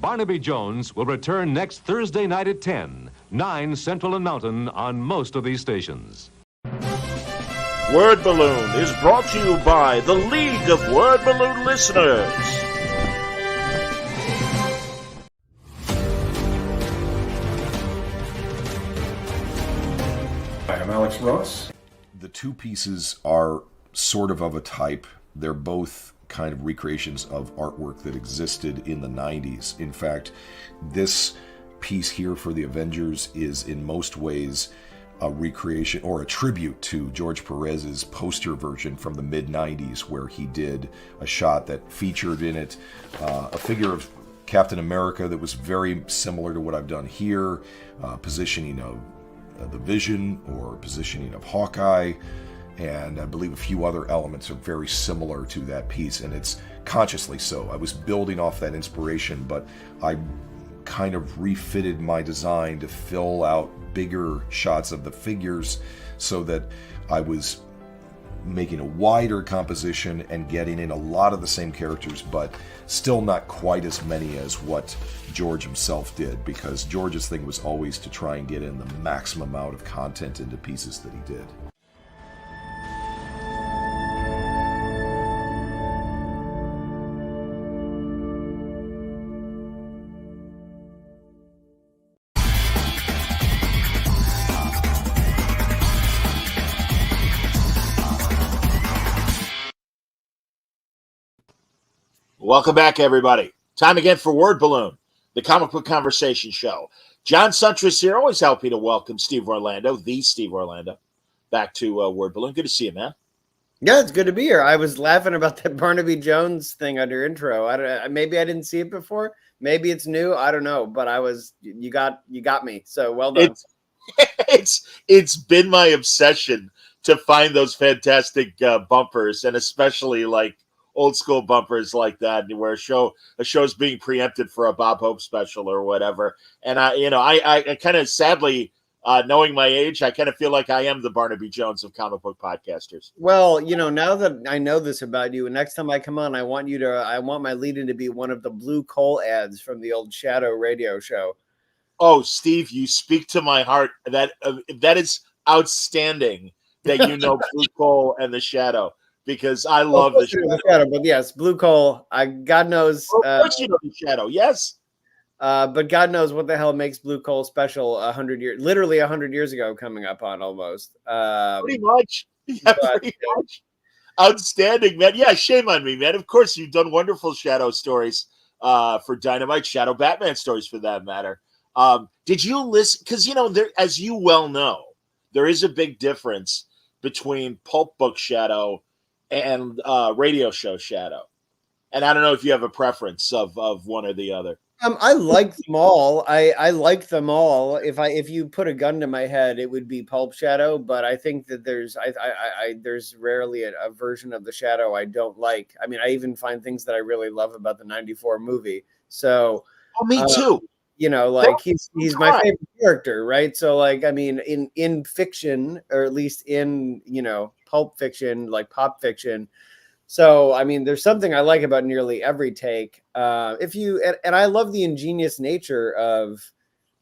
Barnaby Jones will return next Thursday night at 10, 9 Central and Mountain on most of these stations. Word Balloon is brought to you by the League of Word Balloon Listeners. Hi, I'm Alex Ross. The two pieces are sort of a type. They're both kind of recreations of artwork that existed in the 90s. In fact, this piece here for the Avengers is in most ways a recreation or a tribute to George Perez's poster version from the mid-90s, where he did a shot that featured in it a figure of Captain America that was very similar to what I've done here, positioning of the Vision or positioning of Hawkeye, and I believe a few other elements are very similar to that piece, and it's consciously so. I was building off that inspiration, but I kind of refitted my design to fill out bigger shots of the figures so that I was making a wider composition and getting in a lot of the same characters, but still not quite as many as what George himself did, because George's thing was always to try and get in the maximum amount of content into pieces that he did. Welcome back, everybody. Time again for Word Balloon, the comic book conversation show. John Suntress here, always happy to welcome Steve Orlando, the Steve Orlando, back to Word Balloon. Good to see you, man. Yeah, it's good to be here. I was laughing about that Barnaby Jones thing under intro. Maybe I didn't see it before. Maybe it's new. I don't know. But you got me. So well done. It's been my obsession to find those fantastic bumpers, and especially like old school bumpers like that, where a show's being preempted for a Bob Hope special or whatever. And I kind of sadly, knowing my age, I kind of feel like I am the Barnaby Jones of comic book podcasters. Well, now that I know this about you, next time I come on, I want my lead-in to be one of the Blue Coal ads from the old Shadow radio show. Oh, Steve, you speak to my heart. That is outstanding that you know Blue Coal and the Shadow. Because I love the Shadow. But yes, Blue Coal. God knows. Of course, you know the Shadow. Yes. But God knows what the hell makes Blue Coal special 100 years, literally 100 years ago, coming up on almost. Pretty much. Yeah, pretty much. Outstanding, man. Yeah, shame on me, man. Of course, you've done wonderful Shadow stories for Dynamite, Shadow Batman stories for that matter. Did you listen? Because, there, as you well know, there is a big difference between pulp book Shadow and radio show Shadow. And I don't know if you have a preference of one or the other. I like them all. I like them all. If you put a gun to my head, it would be Pulp Shadow. But I think that there's rarely a version of the Shadow I don't like. I mean, I even find things that I really love about the '94 movie. So, me too. He's my favorite character, right? So, like, I mean, in fiction, or at least in pulp fiction, like pop fiction. So, I mean, there's something I like about nearly every take. And I love the ingenious nature of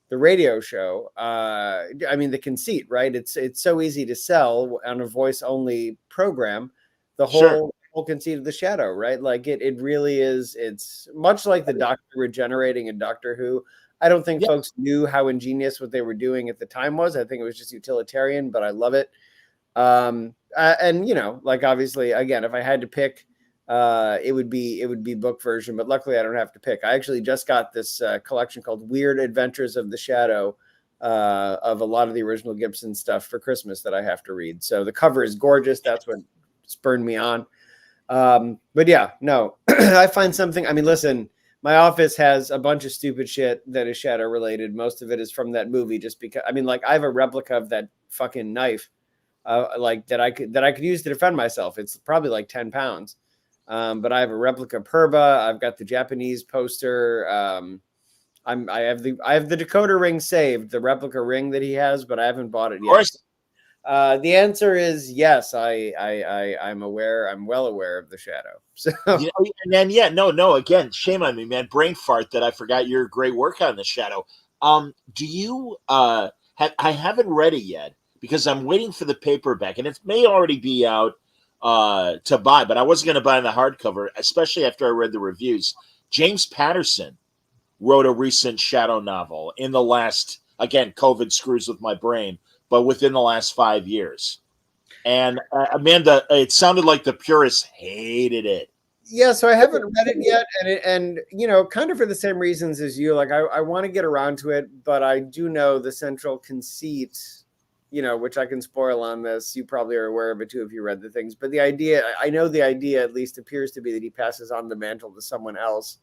the radio show. I mean, the conceit, right? It's so easy to sell on a voice only program. The whole conceit of the Shadow, right? Like it really is. It's much like the Doctor regenerating in Doctor Who. I don't think folks knew how ingenious what they were doing at the time was. I think it was just utilitarian, but I love it. And like obviously, again, if I had to pick, it would be book version. But luckily, I don't have to pick. I actually just got this collection called Weird Adventures of the Shadow of a lot of the original Gibson stuff for Christmas that I have to read. So the cover is gorgeous. That's what spurred me on. But yeah, no, I find something. I mean, listen. My office has a bunch of stupid shit that is Shadow related. Most of it is from that movie, just because. I mean, like I have a replica of that fucking knife, that I could use to defend myself. It's probably like 10 pounds, but I have a replica Purba. I've got the Japanese poster. I have the decoder ring saved, the replica ring that he has, but I haven't bought it yet. The answer is yes. I'm aware. I'm well aware of the shadow. So Yeah, and then no. Again, shame on me, man. Brain fart that I forgot your great work on the shadow. Do you I haven't read it yet because I'm waiting for the paperback, and it may already be out to buy, but I wasn't going to buy the hardcover, especially after I read the reviews. James Patterson wrote a recent shadow novel in the last, again, COVID screws with my brain, but within the last 5 years. And Amanda, it sounded like the purists hated it. yeah, so I haven't read it yet, and you know, kind of for the same reasons as you. Like, I want to get around to it, but I do know the central conceit, you know, which I can spoil on this. You probably are aware of it too if you read the things. But the idea, I know the idea at least appears to be that he passes on the mantle to someone else.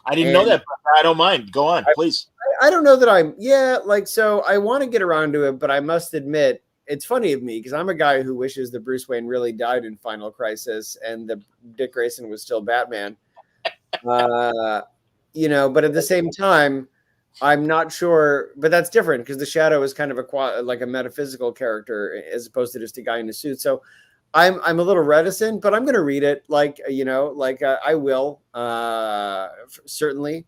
I didn't know that, but I don't mind. Go on, please. I don't know that like, so I want to get around to it, but I must admit, it's funny of me because I'm a guy who wishes that Bruce Wayne really died in Final Crisis and that Dick Grayson was still Batman. You know, but at the same time, I'm not sure. But that's different because the Shadow is kind of like a metaphysical character as opposed to just a guy in a suit. So I'm a little reticent, but I'm going to read it. Like, you know, like I will certainly.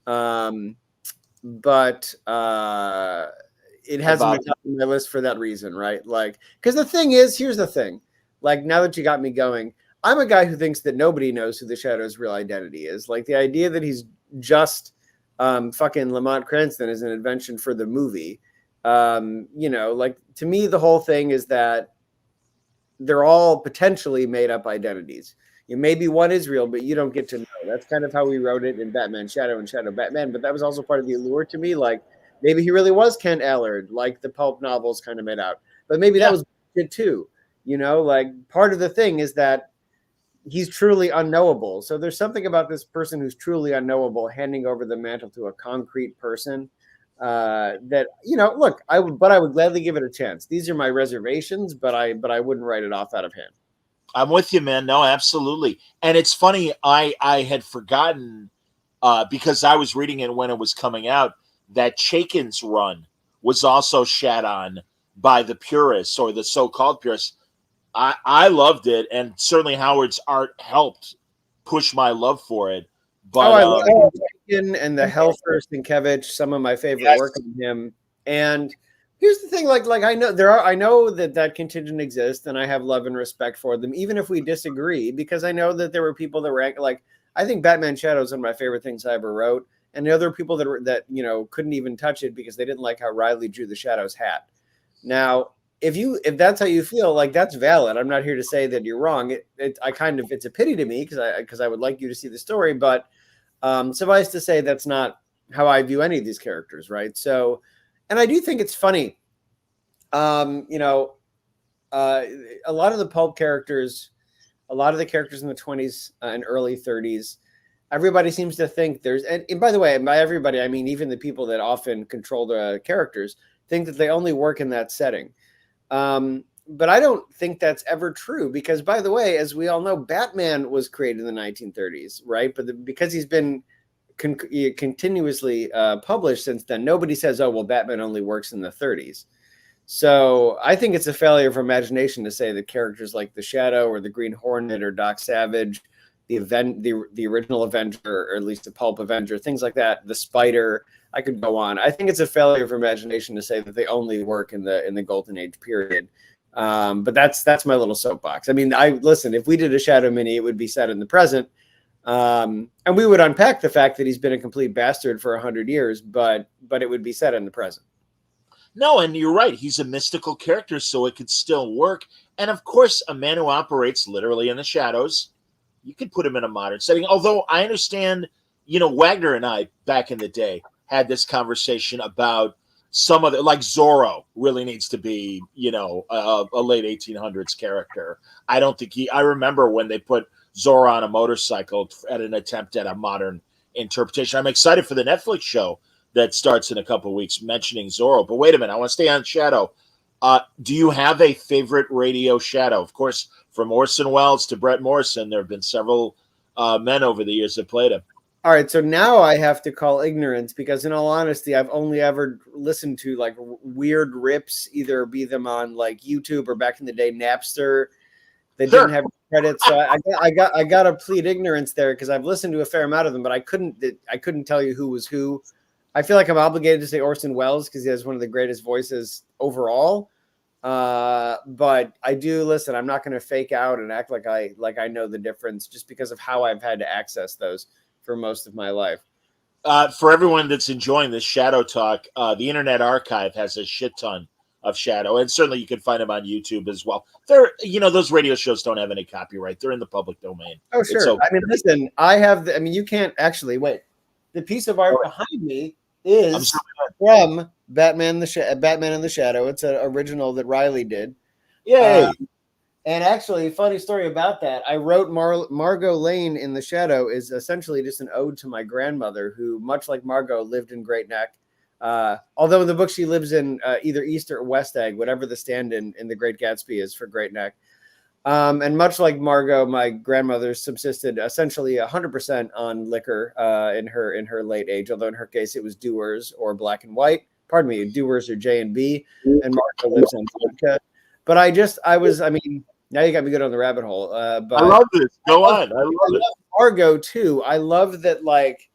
But it hasn't been on my list for that reason, right? Like, because the thing is, here's the thing. Like, now that you got me going, I'm a guy who thinks that nobody knows who the Shadow's real identity is. Like, the idea that he's just fucking Lamont Cranston is an invention for the movie. You know, like, to me, the whole thing is that they're all potentially made up identities. Maybe one is real, but you don't get to know. That's kind of how we wrote it in Batman Shadow and Shadow Batman. But that was also part of the allure to me. Like, maybe he really was Kent Allard, like the pulp novels kind of made out. But maybe that was good too. You know, like, part of the thing is that he's truly unknowable. So there's something about this person who's truly unknowable handing over the mantle to a concrete person that, you know, look, I would gladly give it a chance. These are my reservations, but I wouldn't write it off out of hand. I'm with you, man. No, absolutely. And it's funny, I had forgotten because I was reading it when it was coming out that Chaykin's run was also shat on by the purists or the so-called purists. I loved it, and certainly Howard's art helped push my love for it. But I love Chaykin and the Helfer Sienkiewicz, some of my favorite work on him. And here's the thing, like I know that contingent exists, and I have love and respect for them, even if we disagree, because I know that there were people that were like, I think Batman Shadow is one of my favorite things I ever wrote, and the other people that you know couldn't even touch it because they didn't like how Riley drew the Shadow's hat. Now, if that's how you feel, like, that's valid. I'm not here to say that you're wrong. It's a pity to me because I would like you to see the story, but suffice to say that's not how I view any of these characters, right? So. And I do think it's funny, you know, a lot of the pulp characters, a lot of the characters in the 20s and early 30s, everybody seems to think and by the way, by everybody, I mean, even the people that often control the characters think that they only work in that setting. But I don't think that's ever true because, by the way, as we all know, Batman was created in the 1930s, right? But because he's been continuously published since then, nobody says, oh, well, Batman only works in the 30s. So I think it's a failure of imagination to say that characters like the Shadow or the Green Hornet or Doc Savage, the original Avenger, or at least the pulp Avenger, things like that, the Spider, I could go on. I think it's a failure of imagination to say that they only work in the Golden Age period. But that's my little soapbox. I mean, listen, if we did a Shadow mini, it would be set in the present. And we would unpack the fact that he's been a complete bastard for 100 years, but it would be set in the present. No, and you're right. He's a mystical character, so it could still work. And of course, a man who operates literally in the shadows, you could put him in a modern setting. Although I understand, you know, Wagner and I back in the day had this conversation about some of the, like Zorro really needs to be, you know, a late 1800s character. I don't think I remember when they put Zorro on a motorcycle at an attempt at a modern interpretation. I'm excited for the Netflix show that starts in a couple of weeks mentioning Zorro. But wait a minute, I want to stay on Shadow. Do you have a favorite radio Shadow? Of course, from Orson Welles to Brett Morrison, there have been several men over the years that played him. All right, so now I have to call ignorance because, in all honesty, I've only ever listened to like weird rips, either be them on like YouTube or back in the day Napster. That Sure. didn't have credits, so I got to plead ignorance there because I've listened to a fair amount of them, but I couldn't tell you who was who. I feel like I'm obligated to say Orson Welles because he has one of the greatest voices overall. But I do listen. I'm not going to fake out and act like I know the difference just because of how I've had to access those for most of my life. For everyone that's enjoying this Shadow Talk, the Internet Archive has a shit ton of Shadow, and certainly you can find them on YouTube as well. They're, those radio shows don't have any copyright; they're in the public domain. Oh, sure. Okay. I mean, listen, I have. You can't actually wait. The piece of art behind me is from Batman in the Shadow. It's an original that Riley did. Yay! And actually, funny story about that. I wrote Margot Lane in the Shadow is essentially just an ode to my grandmother, who, much like Margot, lived in Great Neck. Although in the book she lives in either East or West Egg, whatever the stand-in in The Great Gatsby is for Great Neck. And much like Margot, my grandmother subsisted essentially 100% on liquor in her late age. Although in her case it was Dewar's or Black and White. Pardon me, Dewar's or J&B, and Margot lives on vodka. But now you got me good on the rabbit hole. But I love this. Go on. I love Margot too. I love that, like,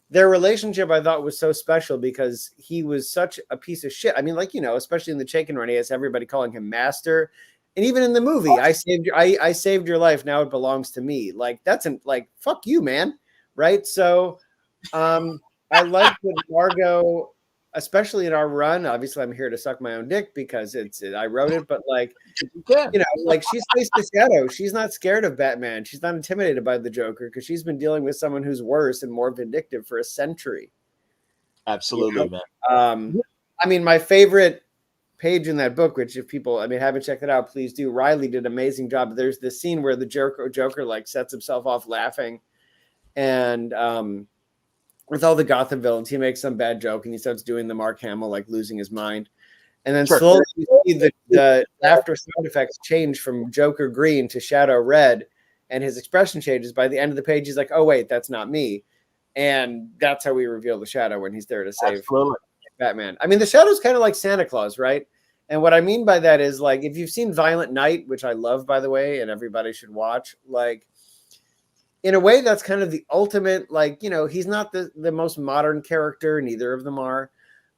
their relationship I thought was so special because he was such a piece of shit. I mean, like, especially in the Chaykin run, he has everybody calling him master. And even in the movie, I saved your life. Now it belongs to me. Like, fuck you, man. Right. So I like that Margot, especially in our run, obviously I'm here to suck my own dick because I wrote it, but like, she's faced the Shadow. She's not scared of Batman. She's not intimidated by the Joker because she's been dealing with someone who's worse and more vindictive for a century. Absolutely, man. My favorite page in that book, which if people, haven't checked it out, please do. Riley did an amazing job. There's this scene where the Joker like sets himself off laughing, and with all the Gotham villains, he makes some bad joke and he starts doing the Mark Hamill, like losing his mind. And then slowly you see the after sound effects change from Joker green to Shadow red, and his expression changes. By the end of the page, he's like, oh, wait, that's not me. And that's how we reveal the Shadow when he's there to save Batman. The Shadow's kind of like Santa Claus, right? And what I mean by that is, like, if you've seen Violent Night, which I love, by the way, and everybody should watch, like, in a way, that's kind of the ultimate, like, he's not the most modern character, neither of them are,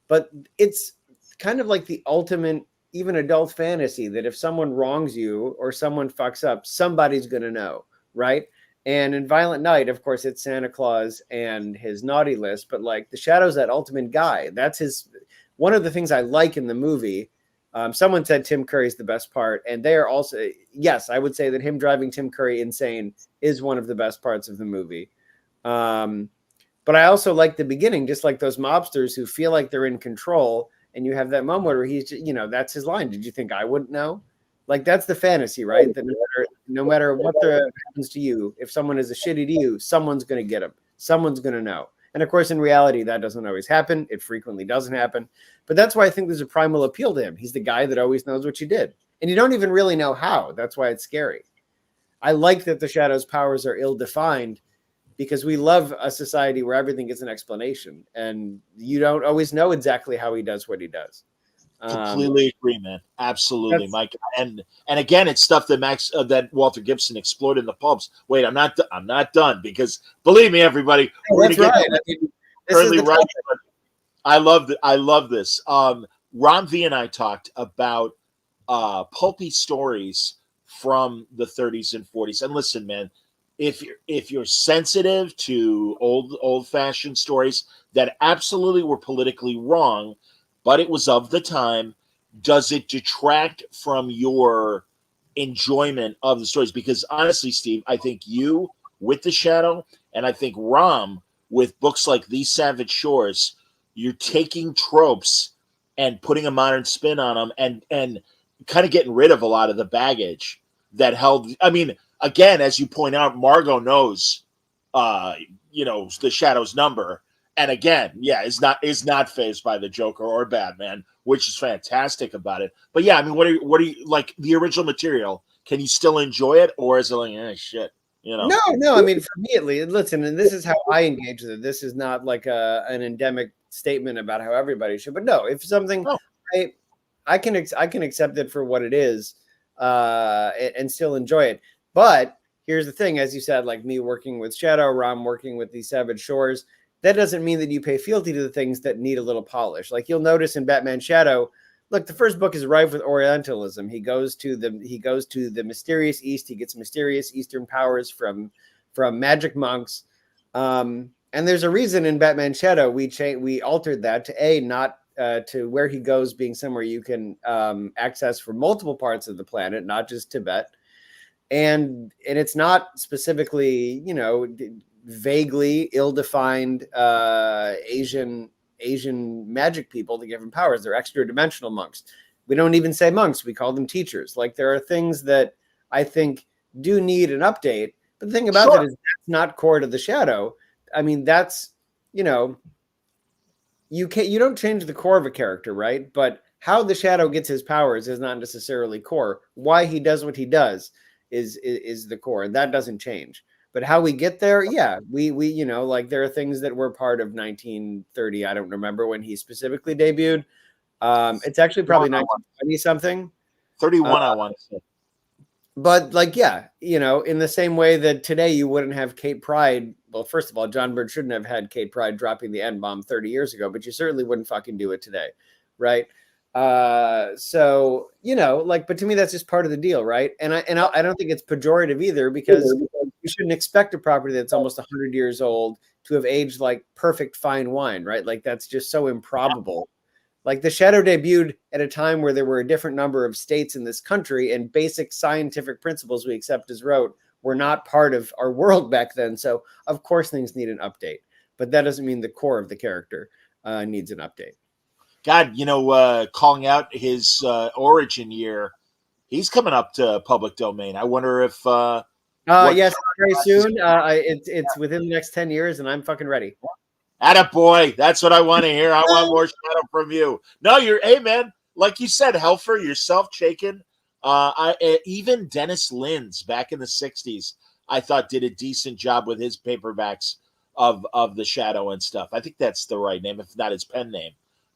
but it's kind of like the ultimate, even adult fantasy that if someone wrongs you or someone fucks up, somebody's going to know, right? And in Violent Night, of course, it's Santa Claus and his naughty list, but like the Shadow's that ultimate guy. That's one of the things I like in the movie. Someone said Tim Curry's the best part, and they are also, yes, I would say that him driving Tim Curry insane is one of the best parts of the movie. But I also like the beginning, just like those mobsters who feel like they're in control, and you have that moment where he's, that's his line. Did you think I wouldn't know? Like, that's the fantasy, right? That no matter what happens to you, if someone is a shitty to you, someone's going to get him. Someone's going to know. And of course, in reality, that doesn't always happen. It frequently doesn't happen. But that's why I think there's a primal appeal to him. He's the guy that always knows what you did. And you don't even really know how. That's why it's scary. I like that the Shadow's powers are ill-defined because we love a society where everything gets an explanation. And you don't always know exactly how he does what he does. Completely agree, man. Absolutely, Mike. And again, it's stuff that that Walter Gibson explored in the pulps. Wait, I'm not done because believe me, everybody, that's right. Right. I love this. Ron V and I talked about pulpy stories from the 30s and 40s. And listen, man, if you're sensitive to old-fashioned stories that absolutely were politically wrong, but it was of the time, does it detract from your enjoyment of the stories? Because honestly, Steve, I think you with The Shadow, and I think Ram with books like These Savage Shores, you're taking tropes and putting a modern spin on them and kind of getting rid of a lot of the baggage that held. Again, as you point out, Margot knows, the Shadow's number. And again, is not fazed by the Joker or Batman, which is fantastic about it. But yeah, what are you like the original material? Can you still enjoy it, or is it like shit? You know. No. I mean, for me at least, listen, and this is how I engage with it. This is not like an endemic statement about how everybody should. But no, if something, Oh. I can accept it for what it is, and still enjoy it. But here's the thing, as you said, like me working with Shadow, Rom working with the Savage Shores, that doesn't mean that you pay fealty to the things that need a little polish. Like you'll notice in Batman Shadow, look, the first book is rife with Orientalism. He goes to the mysterious East. He gets mysterious Eastern powers from magic monks. And there's a reason in Batman Shadow we altered that to not to where he goes being somewhere you can access from multiple parts of the planet, not just Tibet. And it's not specifically, vaguely ill-defined Asian magic people to give them powers. They're extra dimensional monks. We don't even say monks. We call them teachers. Like there are things that I think do need an update. But the thing about that is that's not core to the Shadow. I mean, that's, you don't change the core of a character, right? But how the Shadow gets his powers is not necessarily core. Why he does what he does is the core, and that doesn't change. But how we get there, yeah, we like there are things that were part of 1930. I don't remember when he specifically debuted. It's actually probably 1920 something. 31, I want to say. But like, yeah, in the same way that today you wouldn't have Kate Pride. Well, first of all, John Byrne shouldn't have had Kate Pride dropping the N-bomb 30 years ago, but you certainly wouldn't fucking do it today, right? So but to me that's just part of the deal, right? And I don't think it's pejorative either, because you shouldn't expect a property that's almost 100 years old to have aged like perfect fine wine, right? Like that's just so improbable. Like the Shadow debuted at a time where there were a different number of states in this country, and basic scientific principles we accept as rote were not part of our world back then. So of course things need an update, but that doesn't mean the core of the character needs an update. God, calling out his origin year, he's coming up to public domain. I wonder if yes, very soon. It's within the next 10 years, and I'm fucking ready. Attaboy. That's what I want to hear. I want more Shadow from you. No, hey man, like you said, Helfer, yourself, Chaykin. Even Dennis Linds back in the 60s, I thought did a decent job with his paperbacks of the Shadow and stuff. I think that's the right name, if not his pen name.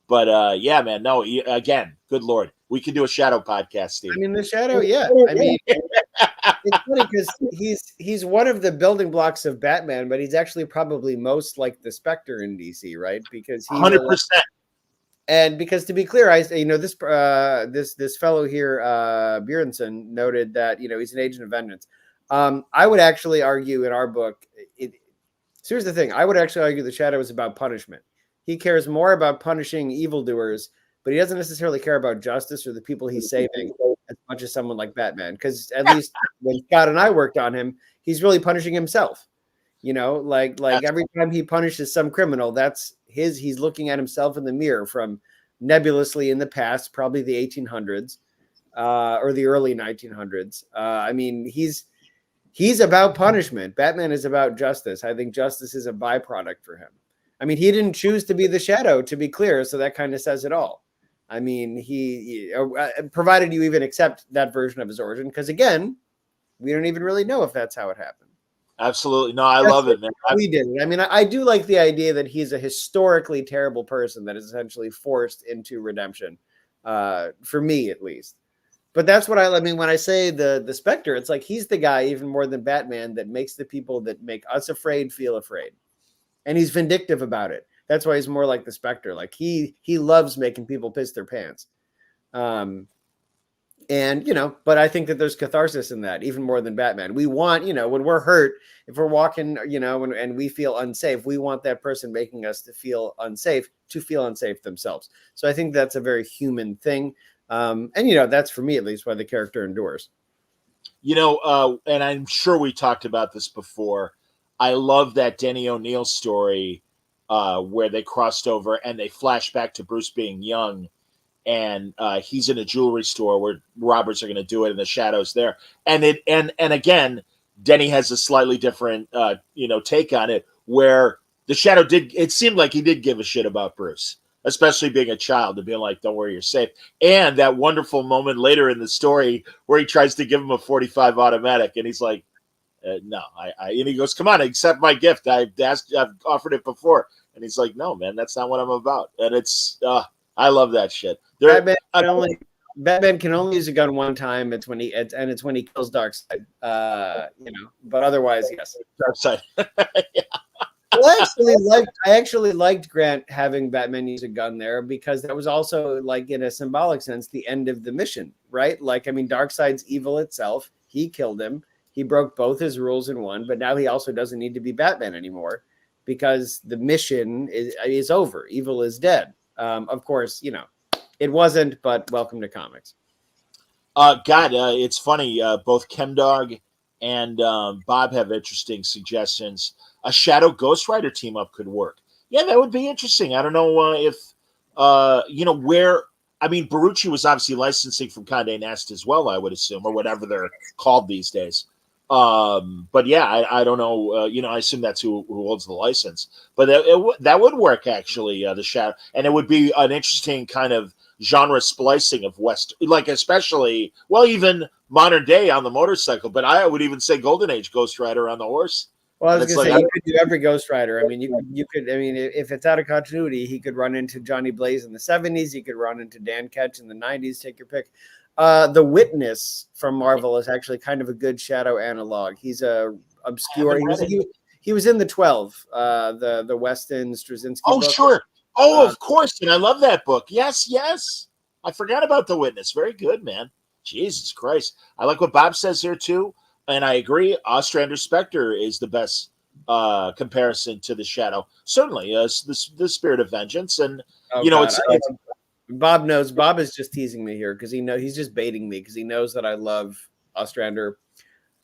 But yeah, man, no, again, good Lord. We can do a Shadow podcast, Steve. I mean, the Shadow, yeah. I mean, it's funny because he's one of the building blocks of Batman, but he's actually probably most like the Spectre in DC, right? Because 100%. And because to be clear, this fellow here, Bjornson, noted that he's an agent of vengeance. I would actually argue in our book. So here's the thing: I would actually argue the Shadow is about punishment. He cares more about punishing evildoers, but he doesn't necessarily care about justice or the people he's saving as much as someone like Batman. Because at least when Scott and I worked on him, he's really punishing himself. Like every time he punishes some criminal, he's looking at himself in the mirror from nebulously in the past, probably the 1800s or the early 1900s. I mean, he's about punishment. Batman is about justice. I think justice is a byproduct for him. I mean, he didn't choose to be the Shadow, to be clear, so that kind of says it all. I mean, he provided you even accept that version of his origin, because again, we don't even really know if that's how it happened. Absolutely. No, I love it, man. We did it. I mean, I do like the idea that he's a historically terrible person that is essentially forced into redemption, for me at least. But that's what I mean when I say the Spectre. It's like he's the guy, even more than Batman, that makes the people that make us afraid feel afraid. And he's vindictive about it. That's why he's more like the Spectre. Like he loves making people piss their pants. And but I think that there's catharsis in that, even more than Batman. We want, when we're hurt, if we're walking, and we feel unsafe, we want that person making us to feel unsafe themselves. So I think that's a very human thing. And that's for me at least why the character endures. And I'm sure we talked about this before. I love that Denny O'Neil story where they crossed over and they flash back to Bruce being young, and he's in a jewelry store where robbers are going to do it, and the Shadow's there. And again, Denny has a slightly different take on it, where the Shadow it seemed like he did give a shit about Bruce, especially being a child, and being like, don't worry, you're safe. And that wonderful moment later in the story where he tries to give him a .45 automatic, and he's like, no. And he goes, come on, accept my gift. I've offered it before. And he's like, no, man, that's not what I'm about. And it's, I love that shit. Batman can only use a gun one time. It's when he kills Darkseid. But otherwise, yes. Darkseid. Yeah. Well, I actually liked Grant having Batman use a gun there because that was also, like, in a symbolic sense, the end of the mission, right? Like, I mean, Darkseid's evil itself. He killed him. He broke both his rules in one, but now he also doesn't need to be Batman anymore because the mission is over. Evil is dead. Of course, it wasn't, but welcome to comics. It's funny. Both Chemdog and Bob have interesting suggestions. A Shadow Ghost Rider team up could work. Yeah, that would be interesting. I don't know if where. I mean, Barucci was obviously licensing from Condé Nast as well, I would assume, or whatever they're called these days. But yeah, I don't know. I assume that's who holds the license. But that would work actually. The Shadow, and it would be an interesting kind of genre splicing of West, like especially even modern day on the motorcycle. But I would even say Golden Age Ghost Rider on the horse. Well, I was going to say, you could do every Ghost Rider. I mean, you could. I mean, if it's out of continuity, he could run into Johnny Blaze in the 70s. He could run into Dan Ketch in the 90s. Take your pick. The Witness from Marvel is actually kind of a good Shadow analog. He's a obscure. He was in the 12, the Weston Straczynski. Oh, book. Sure. Oh, of course. And I love that book. Yes. I forgot about The Witness. Very good, man. Jesus Christ. I like what Bob says here, too. And I agree. Ostrander Spectre is the best comparison to the Shadow. Certainly, the Spirit of Vengeance. And, it's Bob knows. Bob is just teasing me here because he's just baiting me because he knows that I love Ostrander.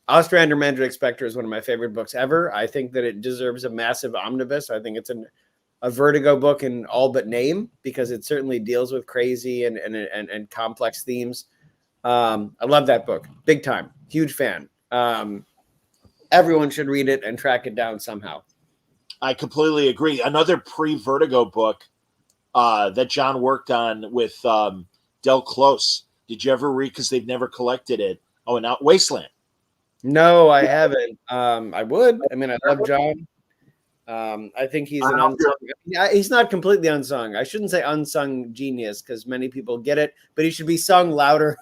Ostrander Mandrake Spectre is one of my favorite books ever. I think that it deserves a massive omnibus. I think it's a Vertigo book in all but name because it certainly deals with crazy and complex themes. I love that book. Big time. Huge fan. Everyone should read it and track it down somehow. I completely agree. Another pre-Vertigo book that John worked on with Del Close. Did you ever read? Because they've never collected it. Oh, and now Wasteland. No, I haven't. I would. I mean, I love John. I think he's an unsung. He's not completely unsung. I shouldn't say unsung genius because many people get it, but he should be sung louder.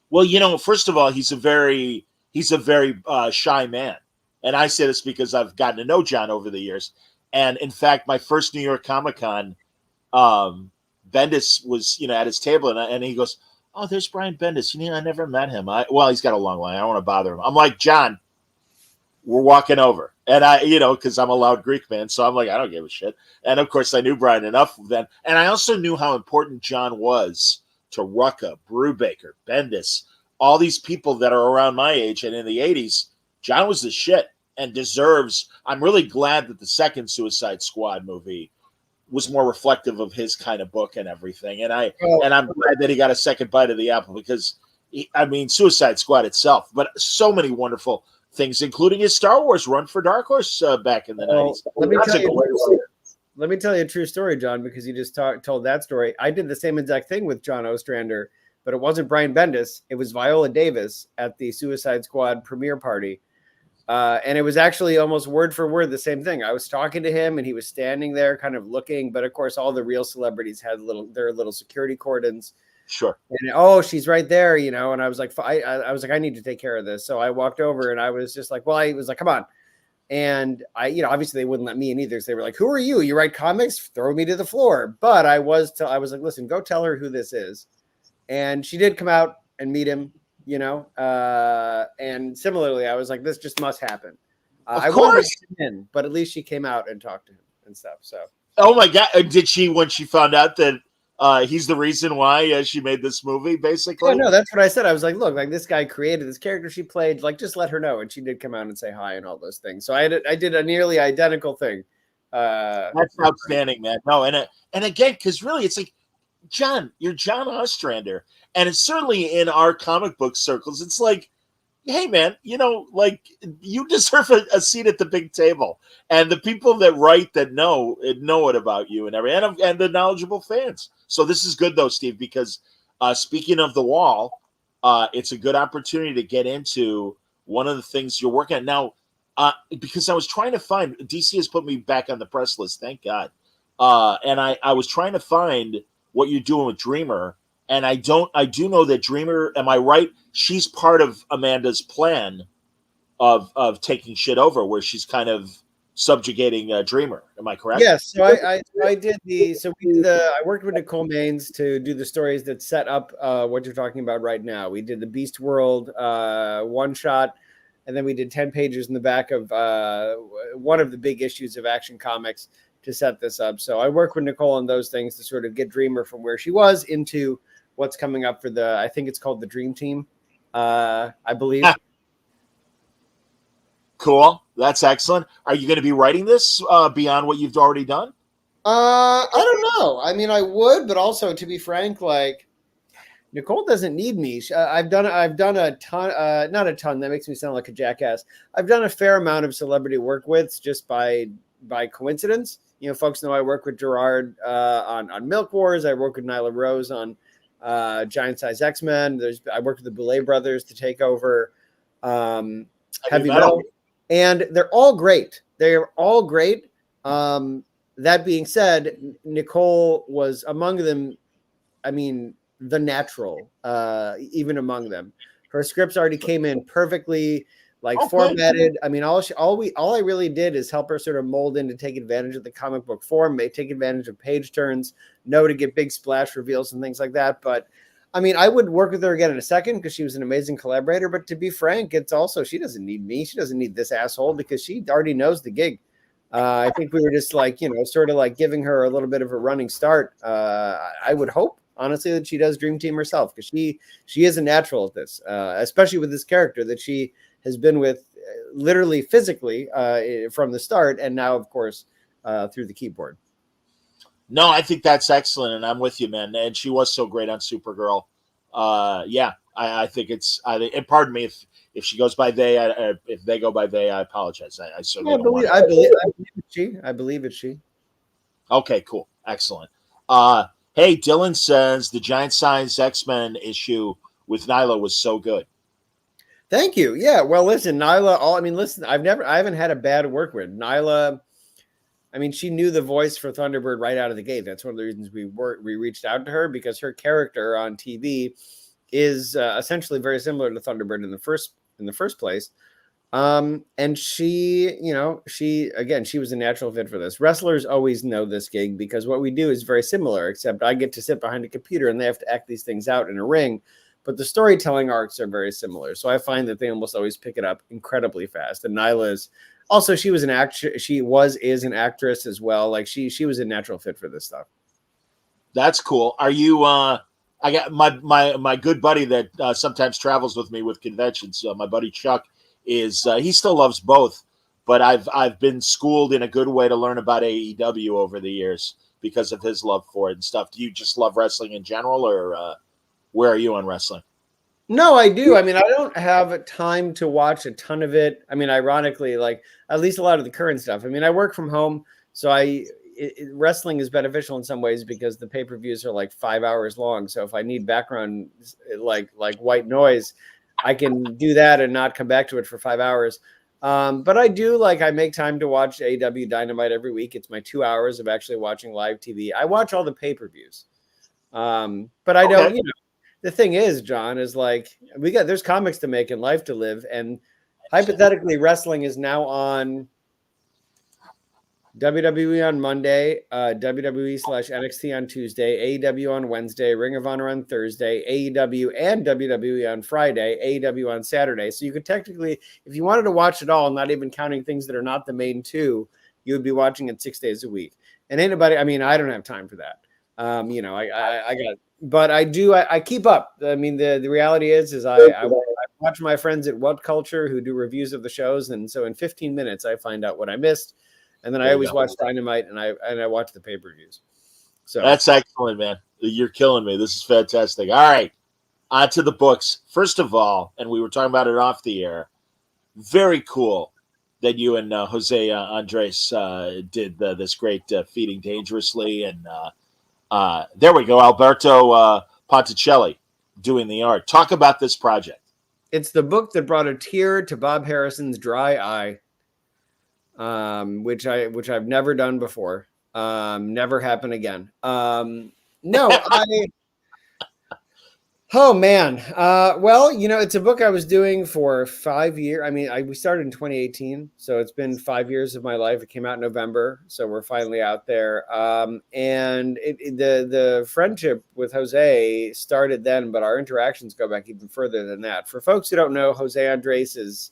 Well, first of all, he's a very shy man, and I say this because I've gotten to know John over the years. And in fact, my first New York Comic-Con, Bendis was at his table, and he goes, "Oh, there's Brian Bendis. I never met him. He's got a long line. I don't want to bother him." I'm like, John, we're walking over, and because I'm a loud Greek man, so I'm like, I don't give a shit. And of course, I knew Brian enough then, and I also knew how important John was to Rucka, Brubaker, Bendis, all these people that are around my age and in the 80s. John was the shit and deserves. I'm really glad that the second Suicide Squad movie was more reflective of his kind of book and everything. And I'm glad that he got a second bite of the apple because, Suicide Squad itself, but so many wonderful things, including his Star Wars run for Dark Horse back in the 90s. Let me tell you a true story, John, because you just told that story. I did the same exact thing with John Ostrander, but it wasn't Brian Bendis. It was Viola Davis at the Suicide Squad premiere party. And it was actually almost word for word the same thing. I was talking to him and he was standing there kind of looking, but of course all the real celebrities had their little security cordons. Sure. And she's right there, and I was like, I need to take care of this. So I walked over and I was just like, I was like, come on. And obviously they wouldn't let me in either. So they were like, who are you? You write comics? Throw me to the floor. But I was like, listen, go tell her who this is. And she did come out and meet him, and similarly, I was like, this just must happen. I wanted to get in, but at least she came out and talked to him and stuff. So, oh my God. Did she, when she found out that he's the reason why she made this movie, basically? Oh, no, that's what I said. I was like, look, like this guy created this character she played, like just let her know. And she did come out and say hi and all those things. So I did a nearly identical thing. That's outstanding, man. No, and again, because really it's like, John, you're John Ostrander. And it's certainly in our comic book circles, it's like, hey, man, like you deserve a seat at the big table. And the people that write that know it about you and everything, and the knowledgeable fans. So this is good, though, Steve, because speaking of the wall, it's a good opportunity to get into one of the things you're working on now. Because I was trying to find, DC has put me back on the press list, thank God. And I was trying to find what you're doing with Dreamer, and I do know that Dreamer, am I right? She's part of Amanda's plan of taking shit over, where she's kind of subjugating Dreamer. Am I correct? Yes. So I worked with Nicole Maines to do the stories that set up what you're talking about right now. We did the Beast World one shot. And then we did 10 pages in the back of one of the big issues of Action Comics to set this up. So I work with Nicole on those things to sort of get Dreamer from where she was into what's coming up for I think it's called the Dream Team, I believe. Cool. That's excellent. Are you going to be writing this beyond what you've already done? I don't know. I mean, I would, but also, to be frank, like, Nicole doesn't need me. I've done a ton, not a ton. That makes me sound like a jackass. I've done a fair amount of celebrity work with just by coincidence. You know, folks know I work with Gerard on Milk Wars. I work with Nyla Rose on Giant Size X-Men. I worked with the Boulet brothers to take over Heavy Metal, and they're all great. They're all great. That being said, Nicole was among them. I mean, the natural, even among them. Her scripts already came in perfectly, formatted. I mean, all I really did is help her sort of mold in to take advantage of the comic book form, take advantage of page turns, know to get big splash reveals and things like that. But I mean, I would work with her again in a second because she was an amazing collaborator. But to be frank, it's also, she doesn't need me. She doesn't need this asshole because she already knows the gig. I think we were just sort of like giving her a little bit of a running start. I would hope, honestly, that she does Dream Team herself, because she is a natural at this, especially with this character that she has been with literally physically from the start, and now, of course, through the keyboard. No, I think that's excellent, and I'm with you, man. And she was so great on Supergirl. I think it's. And pardon me if she goes by they. If they go by they, I apologize. I certainly don't want to. I believe it's she. Okay, cool, excellent. Hey, Dylan says the Giant Size X-Men issue with Nyla was so good. Thank you. Yeah. Well, listen, Nyla. I haven't had a bad work with Nyla. I mean, she knew the voice for Thunderbird right out of the gate. That's one of the reasons we reached out to her, because her character on TV is essentially very similar to Thunderbird in the first place. And she was a natural fit for this. Wrestlers always know this gig because what we do is very similar, except I get to sit behind a computer and they have to act these things out in a ring. But the storytelling arcs are very similar. So I find that they almost always pick it up incredibly fast. And Nyla is also, she was an actress. Is an actress as well. Like she was a natural fit for this stuff. That's cool. Are you, I got my good buddy that sometimes travels with me with conventions. My buddy Chuck is, he still loves both, but I've been schooled in a good way to learn about AEW over the years because of his love for it and stuff. Do you just love wrestling in general, or where are you on wrestling? No, I do. I mean, I don't have time to watch a ton of it. I mean, ironically, like at least a lot of the current stuff. I mean, I work from home, so wrestling is beneficial in some ways because the pay-per-views are like 5 hours long. So if I need background like white noise, I can do that and not come back to it for 5 hours. But I do, I make time to watch AEW Dynamite every week. It's my 2 hours of actually watching live TV. I watch all the pay-per-views. But I don't, the thing is, John, is there's comics to make and life to live. And hypothetically, wrestling is now on WWE on Monday, WWE/NXT on Tuesday, AEW on Wednesday, Ring of Honor on Thursday, AEW and WWE on Friday, AEW on Saturday. So you could technically, if you wanted to watch it all, not even counting things that are not the main two, you would be watching it 6 days a week. And I don't have time for that. I got, but I do. I keep up. I mean, the reality is I watch my friends at What Culture who do reviews of the shows, and so in 15 minutes I find out what I missed, and then I always watch Dynamite and I watch the pay-per-views. So that's excellent, man. You're killing me. This is fantastic. All right, on to the books. First of all, and we were talking about it off the air. Very cool that you and Jose Andres did this great Feeding Dangerously, and there we go. Alberto Ponticelli doing the art. Talk about this project. It's the book that brought a tear to Bob Harrison's dry eye, which I've never done before. Never happen again. No, Oh man. Well, it's a book I was doing for 5 years. I mean, we started in 2018, so it's been 5 years of my life. It came out in November, so we're finally out there. And the friendship with Jose started then, but our interactions go back even further than that. For folks who don't know, Jose Andres is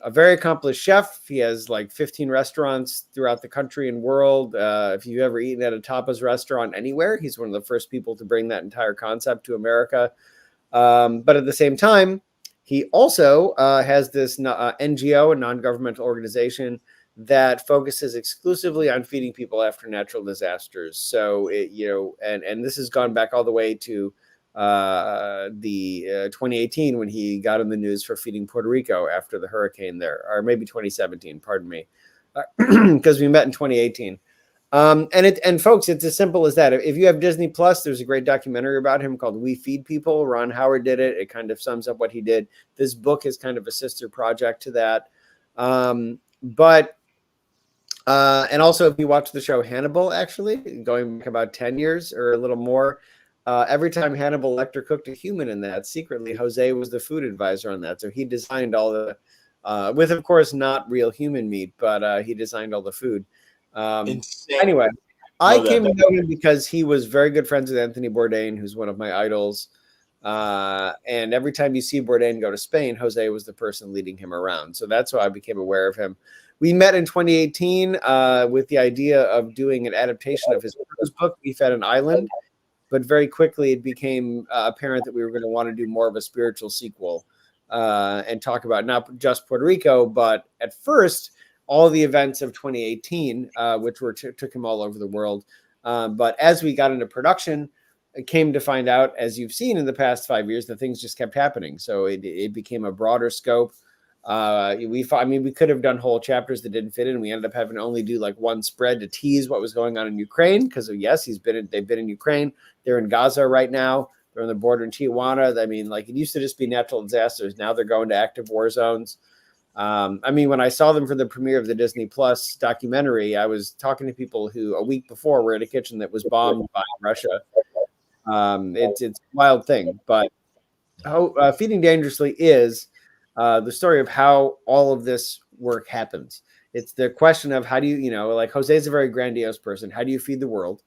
a very accomplished chef. He has like 15 restaurants throughout the country and world. If you've ever eaten at a tapas restaurant anywhere, he's one of the first people to bring that entire concept to America. But at the same time, he also has this NGO, a non-governmental organization, that focuses exclusively on feeding people after natural disasters. So, and this has gone back all the way to the 2018 when he got in the news for feeding Puerto Rico after the hurricane there, or maybe 2017, pardon me, because we met in 2018. And folks, it's as simple as that. If you have Disney Plus, there's a great documentary about him called We Feed People. Ron Howard did it. It kind of sums up what he did. This book is kind of a sister project to that. And also, if you watch the show Hannibal, actually, going back about 10 years or a little more, every time Hannibal Lecter cooked a human in that, secretly, Jose was the food advisor on that. So he designed all the, with, of course, not real human meat, but he designed all the food. Anyway, I came to know him because he was very good friends with Anthony Bourdain, who's one of my idols. And every time you see Bourdain go to Spain, Jose was the person leading him around. So that's why I became aware of him. We met in 2018 with the idea of doing an adaptation of his book, We Fed an Island. But very quickly, it became apparent that we were going to want to do more of a spiritual sequel and talk about not just Puerto Rico, but at first, all the events of 2018, which took him all over the world. But as we got into production, it came to find out, as you've seen in the past 5 years, that things just kept happening. So it became a broader scope. We could have done whole chapters that didn't fit in. We ended up having to only do like one spread to tease what was going on in Ukraine because yes, they've been in Ukraine. They're in Gaza right now. They're on the border in Tijuana. I mean, like, it used to just be natural disasters. Now they're going to active war zones. When I saw them for the premiere of the Disney Plus documentary, I was talking to people who a week before were in a kitchen that was bombed by Russia. It's a wild thing, but Feeding Dangerously is the story of how all of this work happens. It's the question of how do you, like Jose's a very grandiose person. How do you feed the world?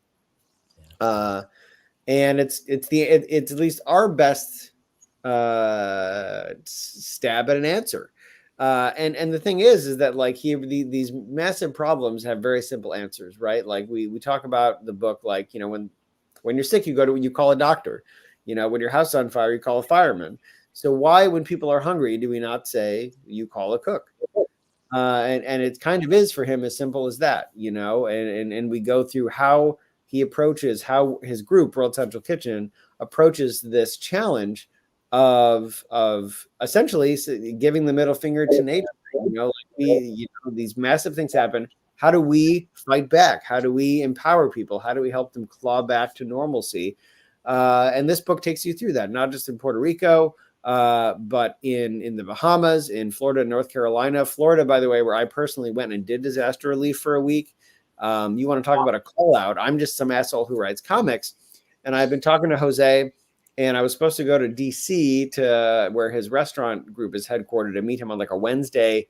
And it's at least our best stab at an answer. And the thing is that like these massive problems have very simple answers, right? Like we talk about the book, like, when you're sick, you call a doctor. When your house is on fire, you call a fireman. So why, when people are hungry, do we not say you call a cook? And it kind of is for him as simple as that, and we go through how he approaches, how his group, World Central Kitchen, approaches this challenge of essentially giving the middle finger to nature. These massive things happen. How do we fight back? How do we empower people? How do we help them claw back to normalcy? And this book takes you through that, not just in Puerto Rico, but in the Bahamas, in Florida, North Carolina. Florida, by the way, where I personally went and did disaster relief for a week. You want to talk about a call out? I'm just some asshole who writes comics. And I've been talking to Jose, and I was supposed to go to DC to where his restaurant group is headquartered and meet him on like a Wednesday.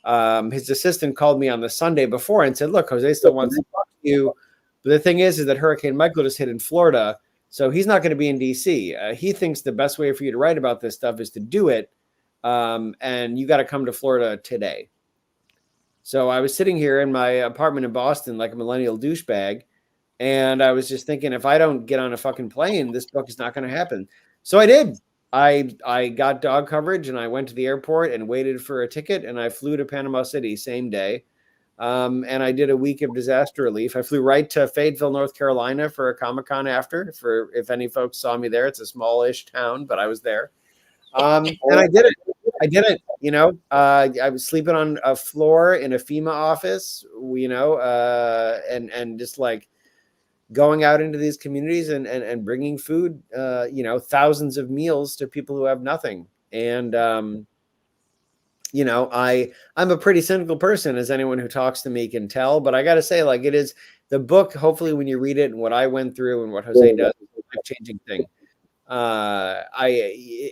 His assistant called me on the Sunday before and said, look, Jose still wants to talk to you. But the thing is that Hurricane Michael just hit in Florida. So he's not going to be in DC. He thinks the best way for you to write about this stuff is to do it. And you got to come to Florida today. So I was sitting here in my apartment in Boston like a millennial douchebag. And I was just thinking, if I don't get on a fucking plane, this book is not going to happen. So I did. I got dog coverage and I went to the airport and waited for a ticket. And I flew to Panama City same day. And I did a week of disaster relief. I flew right to Fayetteville, North Carolina for a Comic-Con after. For if any folks saw me there, it's a smallish town, but I was there. And I did it. I was sleeping on a floor in a FEMA office, and just like going out into these communities and bringing food, thousands of meals to people who have nothing. And, I'm a pretty cynical person, as anyone who talks to me can tell, but I got to say, like, it is the book, hopefully when you read it and what I went through and what Jose does, is a life-changing thing.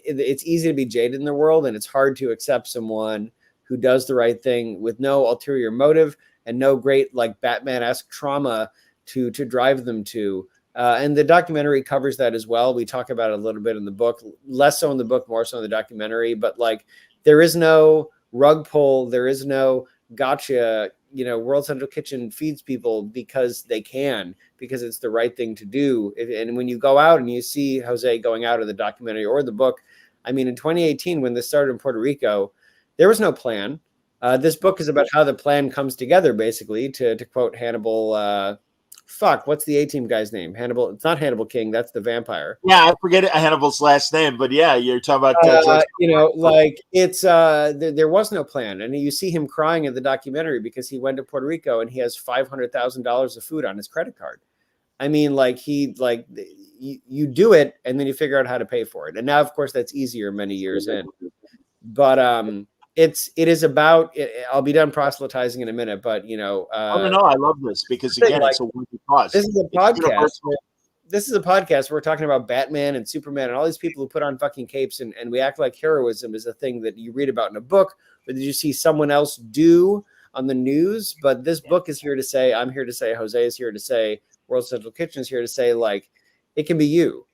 It's easy to be jaded in the world, and it's hard to accept someone who does the right thing with no ulterior motive and no great, like, Batman-esque trauma to drive them to. And the documentary covers that as well. We talk about it a little bit in the book, less so in the book, more so in the documentary. But like, there is no rug pull, there is no gotcha. World Central Kitchen feeds people because they can, because it's the right thing to do. And when you go out and you see Jose going out of the documentary or the book, I mean, in 2018, when this started in Puerto Rico, there was no plan. This book is about how the plan comes together, basically, to quote Hannibal. What's the A-Team guy's name? Hannibal. It's not Hannibal King. That's the vampire. Yeah, I forget Hannibal's last name, but yeah, you're talking about it's there was no plan, and you see him crying in the documentary because he went to Puerto Rico and he has $500,000 of food on his credit card. I mean, you do it and then you figure out how to pay for it, and now of course that's easier many years in, but it is about. I'll be done proselytizing in a minute, but no, I love this because again, it's a worthy cause. This is a podcast. This is a podcast where we're talking about Batman and Superman and all these people who put on fucking capes, and we act like heroism is a thing that you read about in a book, or that you see someone else do on the news. But this book is here to say, I'm here to say, Jose is here to say, World Central Kitchen is here to say, like, it can be you.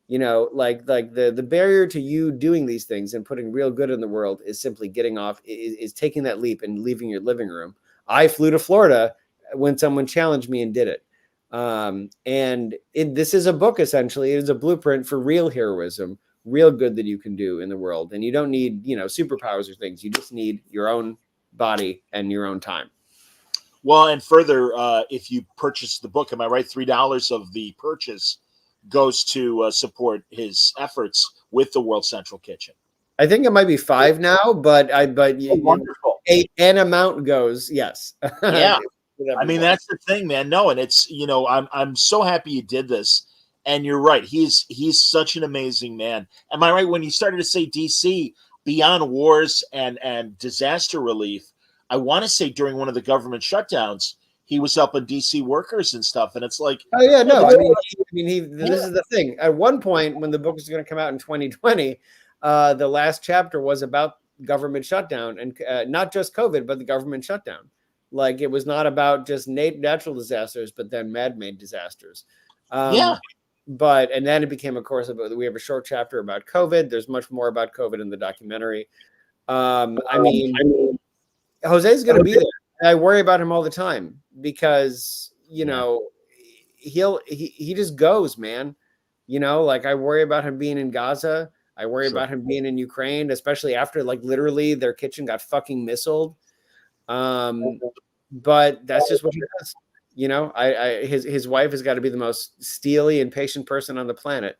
The barrier to you doing these things and putting real good in the world is simply getting off, is taking that leap and leaving your living room. I flew to Florida when someone challenged me and did it. This is a book, essentially. It is a blueprint for real heroism, real good that you can do in the world. And you don't need, superpowers or things. You just need your own body and your own time. Well, and further, if you purchase the book, am I right? $3 of the purchase goes to support his efforts with the World Central Kitchen. I think it might be $5 now, but wonderful. An amount goes, yes. Yeah. I mean, that's the thing, man. No, and it's, I'm so happy you did this. And you're right. He's such an amazing man. Am I right? When you started to say DC, beyond wars and disaster relief, I want to say during one of the government shutdowns, he was helping DC workers and stuff. And it's like, oh yeah, no, this is the thing. At one point when the book was going to come out in 2020, the last chapter was about government shutdown and not just COVID, but the government shutdown. Like, it was not about just natural disasters, but then man-made disasters. And then it became, of course, we have a short chapter about COVID. There's much more about COVID in the documentary. Jose's going to be there. I worry about him all the time because, he just goes, man. I worry about him being in Gaza. I worry about him being in Ukraine, especially after, literally their kitchen got fucking missiled. But that's just what he does. His wife has got to be the most steely and patient person on the planet.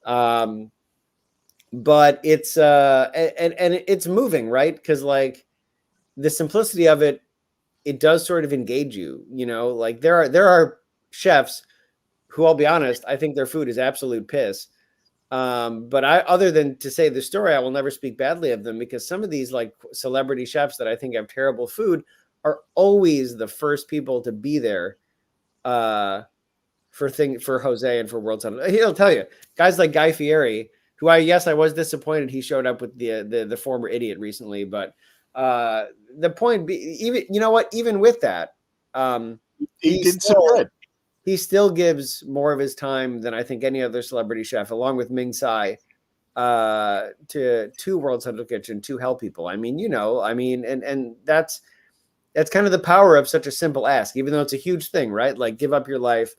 But it's and it's moving, right? Because the simplicity of it does sort of engage you. There are chefs who, I'll be honest, I think their food is absolute piss. But other than to say the story, I will never speak badly of them, because some of these celebrity chefs that I think have terrible food are always the first people to be there for Jose and for World Central. He'll tell you, guys like Guy Fieri, who I was disappointed he showed up with the former idiot recently, but the point even with that, he did so good. He still gives more of his time than I think any other celebrity chef, along with Ming Tsai, to World Central Kitchen, to help people. And that's kind of the power of such a simple ask, even though it's a huge thing, right? Like, give up your life.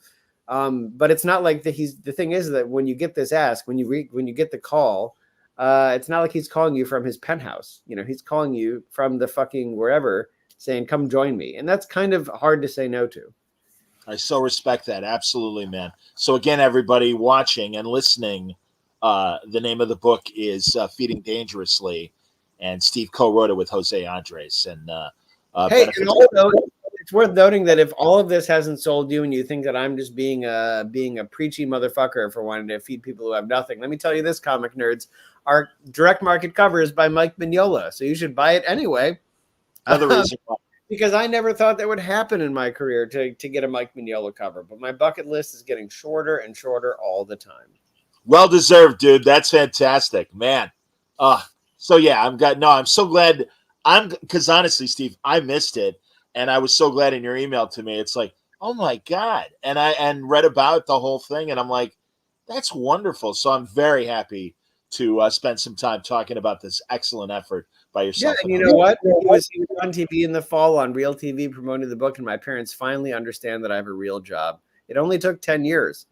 But it's not like the thing is that when you get this ask, when you get the call, it's not like he's calling you from his penthouse. He's calling you from the fucking wherever, saying, come join me. And that's kind of hard to say no to. I so respect that. Absolutely, man. So again, everybody watching and listening, the name of the book is Feeding Dangerously, and Steve co-wrote it with Jose Andres. And and also, it's worth noting that if all of this hasn't sold you and you think that I'm just being a preachy motherfucker for wanting to feed people who have nothing, let me tell you this, comic nerds, our direct market cover is by Mike Mignola, so you should buy it anyway. Another reason why. Because I never thought that would happen in my career to get a Mike Mignola cover, but my bucket list is getting shorter and shorter all the time. Well deserved, dude. That's fantastic, man. So yeah, I'm so glad. Because honestly, Steve, I missed it, and I was so glad in your email to me. It's like, oh my god, and read about the whole thing, and I'm like, that's wonderful. So I'm very happy to spend some time talking about this excellent effort by yourself. Yeah, and you know what? He was on TV in the fall on Real TV promoting the book, and my parents finally understand that I have a real job. It only took 10 years.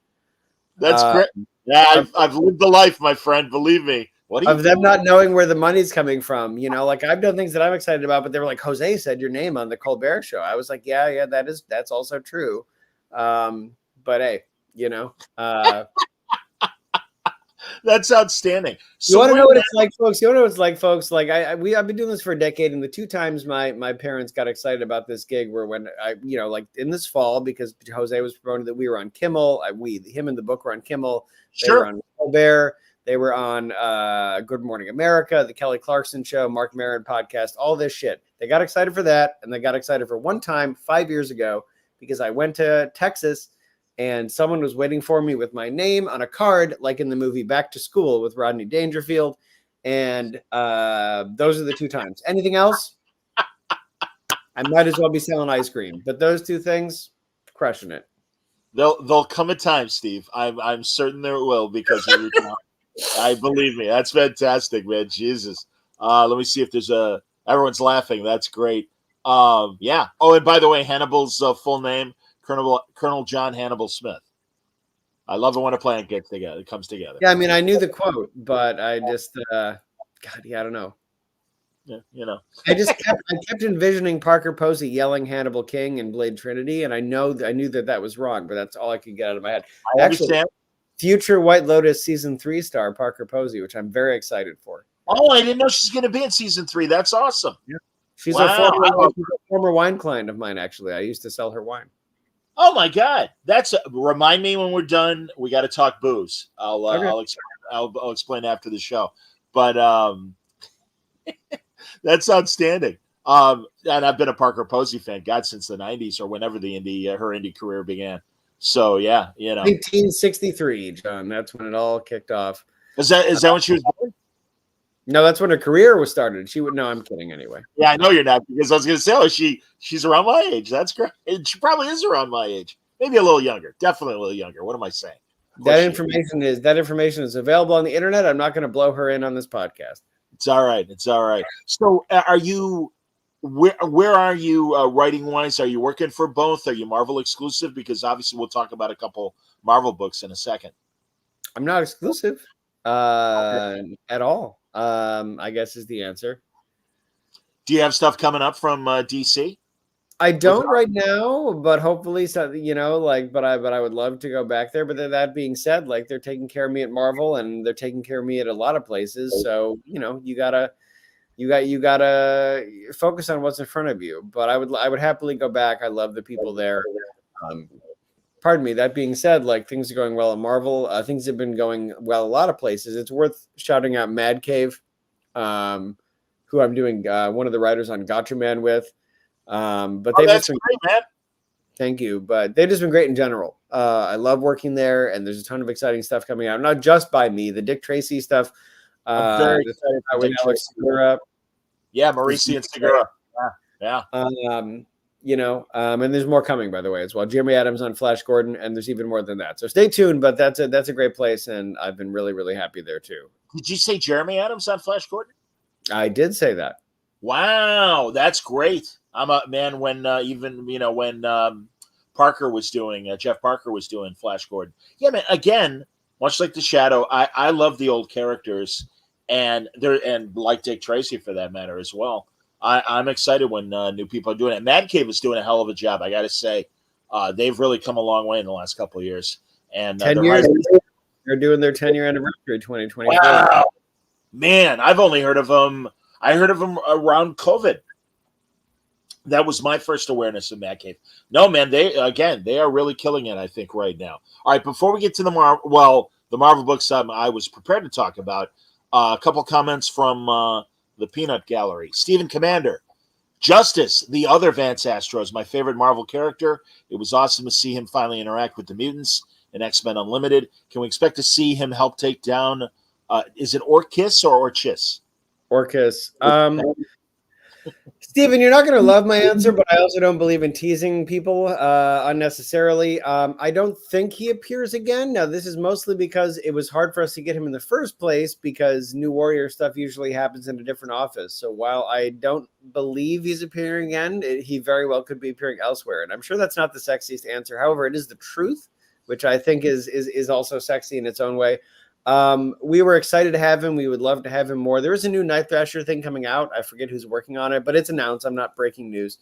That's great. Yeah, I've lived the life, my friend. Believe me. Of them not knowing where the money's coming from, like I've done things that I'm excited about, but they were like, Jose said your name on the Colbert Show. I was like, yeah, that's also true. But hey, that's outstanding. So you want to know what it's like, folks? You want to know what it's like, folks? Like I've been doing this for a decade, and the two times my parents got excited about this gig were when like in this fall, because Jose was promoting that we were on Kimmel. Him and the book were on Kimmel. They were on Colbert. They were on Good Morning America, the Kelly Clarkson Show, Mark Maron podcast, all this shit. They got excited for that, and they got excited for one time 5 years ago because I went to Texas and someone was waiting for me with my name on a card, like in the movie Back to School with Rodney Dangerfield. And those are the two times. Anything else? I might as well be selling ice cream. But those two things, crushing it. There'll come a time, Steve. I'm certain there will, because of your time. I believe me. That's fantastic, man. Jesus. Let me see if there's everyone's laughing. That's great. Yeah. Oh, and by the way, Hannibal's full name, Colonel John Hannibal Smith. I love it when a plan gets together. It comes together. Yeah, I mean, I knew the quote, but I just, I don't know. Yeah, I kept envisioning Parker Posey yelling Hannibal King in Blade Trinity, and I knew that was wrong, but that's all I could get out of my head. I understand. Future White Lotus season 3 star Parker Posey, which I'm very excited for. Oh, I didn't know she's going to be in season 3. That's awesome. Yeah. She's a former wine client of mine, actually. I used to sell her wine. Oh my God. Remind me when we're done. We got to talk booze. I'll explain after the show. But that's outstanding. And I've been a Parker Posey fan, since the 90s or whenever her indie career began. So yeah, 1963, John. That's when it all kicked off. Is that when she was born? No, that's when her career was started. She would. No, I'm kidding. Anyway. Yeah, I know you're not, because I was going to say, she's around my age. That's great. She probably is around my age. Maybe a little younger. Definitely a little younger. What am I saying? That information is available on the internet. I'm not going to blow her in on this podcast. It's all right. So, are you? Where are you writing wise? Are you working for both? Are you Marvel exclusive? Because obviously we'll talk about a couple Marvel books in a second. I'm not exclusive at all. I guess is the answer. Do you have stuff coming up from DC? I don't right now, but hopefully, but I would love to go back there. But that being said, they're taking care of me at Marvel, and they're taking care of me at a lot of places. So you gotta focus on what's in front of you. But I would happily go back. I love the people there. Pardon me. That being said, things are going well at Marvel. Things have been going well a lot of places. It's worth shouting out Mad Cave, who I'm doing one of the writers on Gotcha Man with. But they've just been great, man. Thank you. But they've just been great in general. I love working there, and there's a ton of exciting stuff coming out. Not just by me, the Dick Tracy stuff. I'm very excited with Alex Segura. Yeah, Mauricio and Segura. Yeah. And there's more coming, by the way, as well. Jeremy Adams on Flash Gordon, and there's even more than that. So stay tuned. But that's a great place, and I've been really, really happy there too. Did you say Jeremy Adams on Flash Gordon? I did say that. Wow, that's great. I'm a man when Parker was doing Jeff Parker was doing Flash Gordon. Yeah, man. Again, much like the Shadow, I love the old characters, and like Dick Tracy for that matter as well. I'm excited when new people are doing it. Mad Cave is doing a hell of a job. I got to say, they've really come a long way in the last couple of years. And 10 years, they're doing their 10-year anniversary, 2024. Wow, man! I've only heard of them. I heard of them around COVID. That was my first awareness of Matt Cave. No, man, they are really killing it, I think, right now. All right, before we get to the Marvel books I was prepared to talk about, a couple comments from the Peanut Gallery. Stephen Commander, Justice, the other Vance Astro, is my favorite Marvel character. It was awesome to see him finally interact with the mutants in X-Men Unlimited. Can we expect to see him help take down, is it Orchis or Orchis? Orchis. Steven, you're not going to love my answer, but I also don't believe in teasing people unnecessarily. I don't think he appears again. Now, this is mostly because it was hard for us to get him in the first place because New Warrior stuff usually happens in a different office. So while I don't believe he's appearing again, he very well could be appearing elsewhere. And I'm sure that's not the sexiest answer. However, it is the truth, which I think is also sexy in its own way. We were excited to have him. We would love to have him more. There is a new Night Thrasher thing coming out. I forget who's working on it, but it's announced. I'm not breaking news.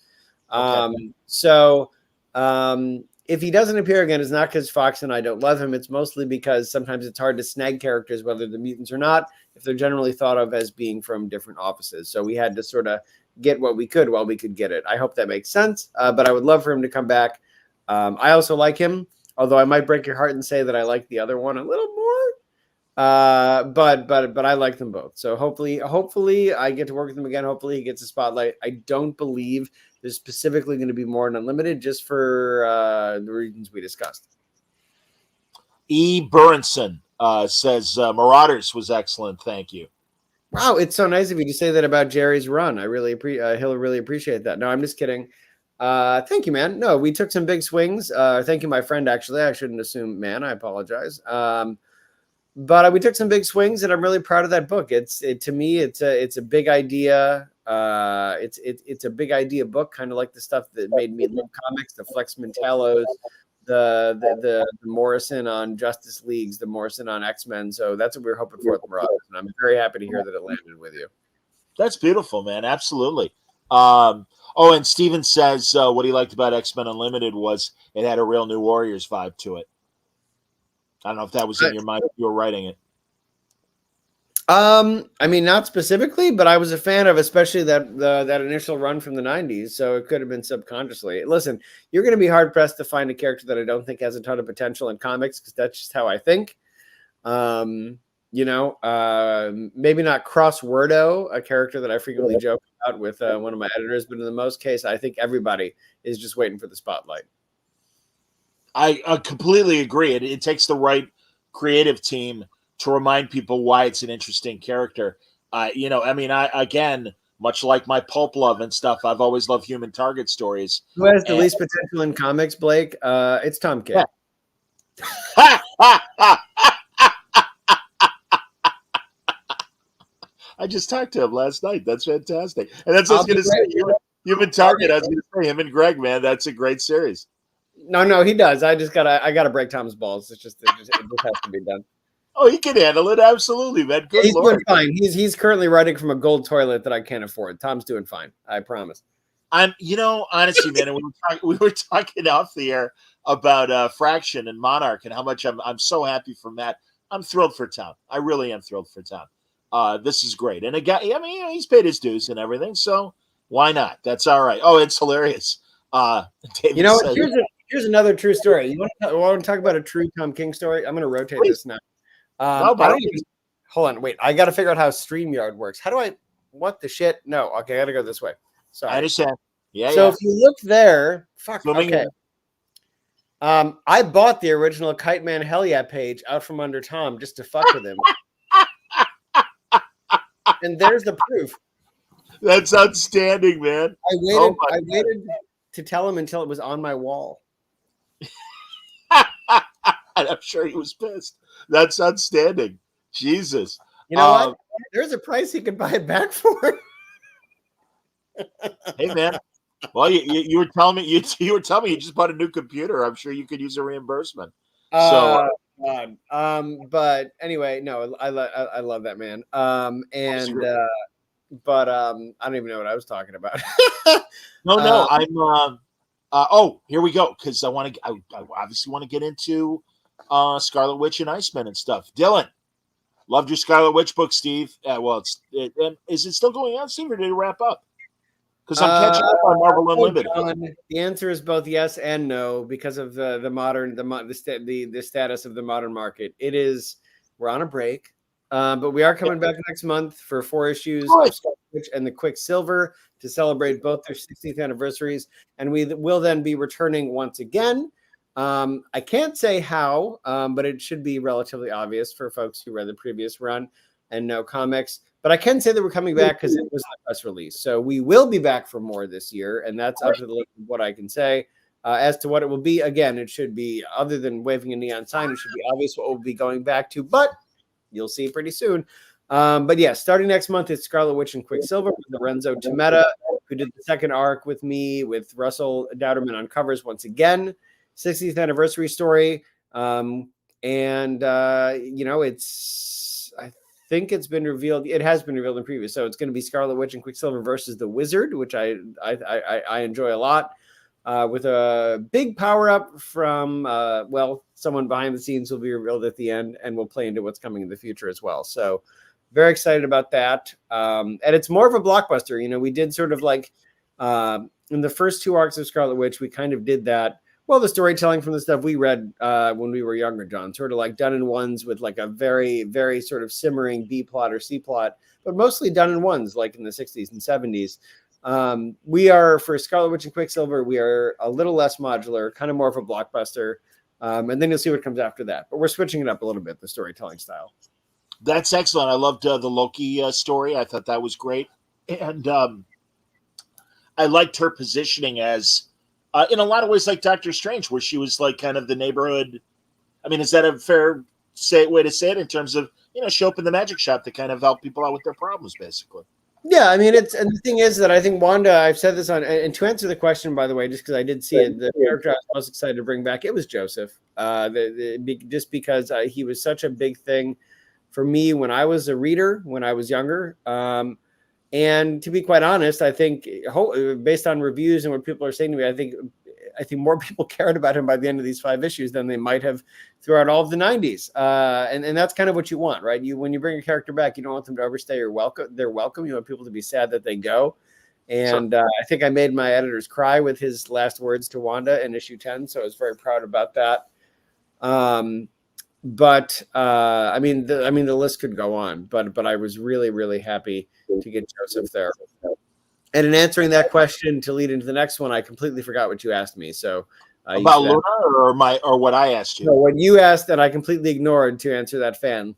So if he doesn't appear again, it's not because Fox and I don't love him. It's mostly because sometimes it's hard to snag characters, whether they're mutants or not, if they're generally thought of as being from different offices. So we had to sort of get what we could while we could get it. I hope that makes sense. But I would love for him to come back. I also like him, although I might break your heart and say that I like the other one a little more. But I like them both. So hopefully I get to work with him again. Hopefully he gets a spotlight. I don't believe there's specifically going to be more in Unlimited just for the reasons we discussed. E. Burinson says Marauders was excellent. Thank you. Wow, it's so nice of you to say that about Jerry's run. I really he'll really appreciate that. No, I'm just kidding. Thank you, man. No, we took some big swings. Thank you, my friend. Actually, I shouldn't assume man. I apologize. But we took some big swings, and I'm really proud of that book. To me, it's a big idea. It's a big idea book, kind of like the stuff that made me love comics, the Flex Mentallos, the Morrison on Justice Leagues, the Morrison on X-Men. So that's what we were hoping for with Marauders, and I'm very happy to hear that it landed with you. That's beautiful, man. Absolutely. And Steven says what he liked about X-Men Unlimited was it had a real New Warriors vibe to it. I don't know if that was in your mind if you were writing it. I mean, not specifically, but I was a fan of especially that initial run from the 90s, so it could have been subconsciously. Listen, you're going to be hard-pressed to find a character that I don't think has a ton of potential in comics because that's just how I think. Maybe not Crosswordo, a character that I frequently joke about with one of my editors, but in the most case, I think everybody is just waiting for the spotlight. I completely agree. It takes the right creative team to remind people why it's an interesting character. Much like my pulp love and stuff, I've always loved Human Target stories. Who has the least potential in comics, Blake? It's Tom King. Yeah. I just talked to him last night. That's fantastic. And that's what I was going to say. Human Target, I was going to say, him and Greg, man, that's a great series. No, he does. I gotta break Tom's balls. It just has to be done. Oh, he can handle it. Absolutely, man. Good He's Lord. doing fine. He's currently writing from a gold toilet that I can't afford. Tom's doing fine. I promise. Honestly, man, and we were talking off the air about Fraction and Monarch and how much I'm so happy for Matt. I'm thrilled for Tom. I really am thrilled for Tom. This is great. And a guy, he's paid his dues and everything, so why not? That's all right. Oh, it's hilarious. David says, here's another true story. You want to talk about a true Tom King story? I'm going to rotate this now. Hold on, wait. I got to figure out how StreamYard works. What the shit? No, okay, I got to go this way. Sorry. I understand. Yeah. So if you look there, okay. I bought the original Kite Man Hell Yeah page out from under Tom just to fuck with him. And there's the proof. That's outstanding, man. I waited to tell him until it was on my wall. I'm sure he was pissed. That's outstanding. Jesus. You know what? There's a price he could buy it back for. Hey, man. Well, you were telling me you just bought a new computer. I'm sure you could use a reimbursement. But anyway, no, I love that man. But I don't even know what I was talking about. No, I'm. Here we go. Because I obviously want to get into Scarlet Witch and Iceman and stuff. Dylan, loved your Scarlet Witch book, Steve. Is it still going on, Steve, or did it wrap up? Because I'm catching up on Marvel Unlimited. The answer is both yes and no because of the status of the modern market. We're on a break, but we are coming back next month for 4 issues of Scarlet Witch and the Quicksilver to celebrate both their 60th anniversaries, and we will then be returning once again. I can't say how, but it should be relatively obvious for folks who read the previous run and know comics. But I can say that we're coming back because it was a press release. So we will be back for more this year, and that's up to the limit of what I can say. As to what it will be, again, it should be, other than waving a neon sign, it should be obvious what we'll be going back to, but you'll see pretty soon. But yeah, starting next month, it's Scarlet Witch and Quicksilver with Lorenzo Tometa, who did the second arc with me, with Russell Dowderman on covers once again. 60th anniversary story. I think it's been revealed. It has been revealed in previous. So it's going to be Scarlet Witch and Quicksilver versus the Wizard, which I enjoy a lot. With a big power up from, someone behind the scenes will be revealed at the end and will play into what's coming in the future as well. So very excited about that. And it's more of a blockbuster. You know, we did sort of like in the first 2 arcs of Scarlet Witch, we kind of did that. Well, the storytelling from the stuff we read when we were younger, John, sort of like done in ones with like a very, very sort of simmering B plot or C plot, but mostly done in ones like in the 60s and 70s. We are, for Scarlet Witch and Quicksilver, we are a little less modular, kind of more of a blockbuster. And then you'll see what comes after that. But we're switching it up a little bit, the storytelling style. That's excellent. I loved the Loki story. I thought that was great. And I liked her positioning as, in a lot of ways, like Doctor Strange, where she was like kind of the neighborhood. I mean, is that a fair way to say it in terms of, show up in the magic shop to kind of help people out with their problems, basically? Yeah, I mean, and the thing is that I think Wanda, I've said this on, and to answer the question, by the way, just because I did see it, the character I was most excited to bring back, it was Joseph. Just because he was such a big thing for me when I was a reader, when I was younger. And to be quite honest, I think based on reviews and what people are saying to me, I think more people cared about him by the end of these 5 issues than they might have throughout all of the 90s. And that's kind of what you want, right? When you bring a character back, you don't want them to overstay or they're welcome. You want people to be sad that they go. And I think I made my editors cry with his last words to Wanda in issue 10. So I was very proud about that. The list could go on, but I was really, really happy to get Joseph there. And in answering that question to lead into the next one, I completely forgot what you asked me. So about Luna or what I asked you? No, what you asked that I completely ignored to answer that fan.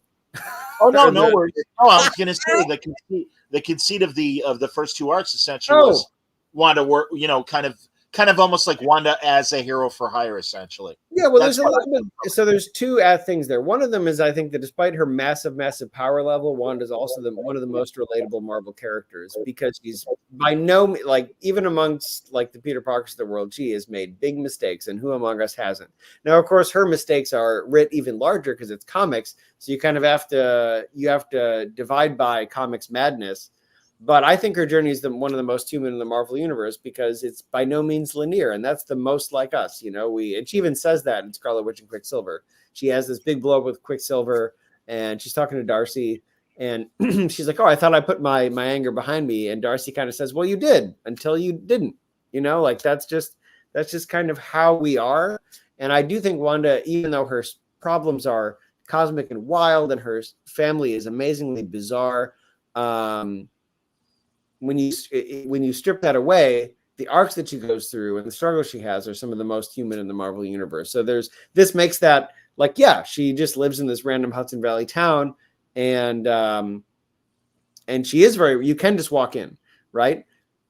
Oh no, no worries. No, I was going to say the conceit of the first 2 arcs essentially was Wanda work, kind of almost like Wanda as a hero for hire, essentially. Yeah, well, there's a little bit. So there's 2 things there. One of them is I think that despite her massive power level, Wanda's also one of the most relatable Marvel characters because she's by no even amongst like the Peter Parkers of the world, she has made big mistakes, and who among us hasn't? Now, of course, her mistakes are writ even larger because it's comics, so you kind of have to divide by comics madness. But I think her journey is one of the most human in the Marvel universe because it's by no means linear, and that's the most like us. And she even says that in Scarlet Witch and Quicksilver. She has this big blow up with Quicksilver, and she's talking to Darcy, and she's like, "Oh, I thought I put my anger behind me," and Darcy kind of says, "Well, you did until you didn't." That's just kind of how we are. And I do think Wanda, even though her problems are cosmic and wild, and her family is amazingly bizarre. When you strip that away, the arcs that she goes through and the struggles she has are some of the most human in the Marvel universe. So this makes that she just lives in this random Hudson Valley town, and she is you can just walk in, right?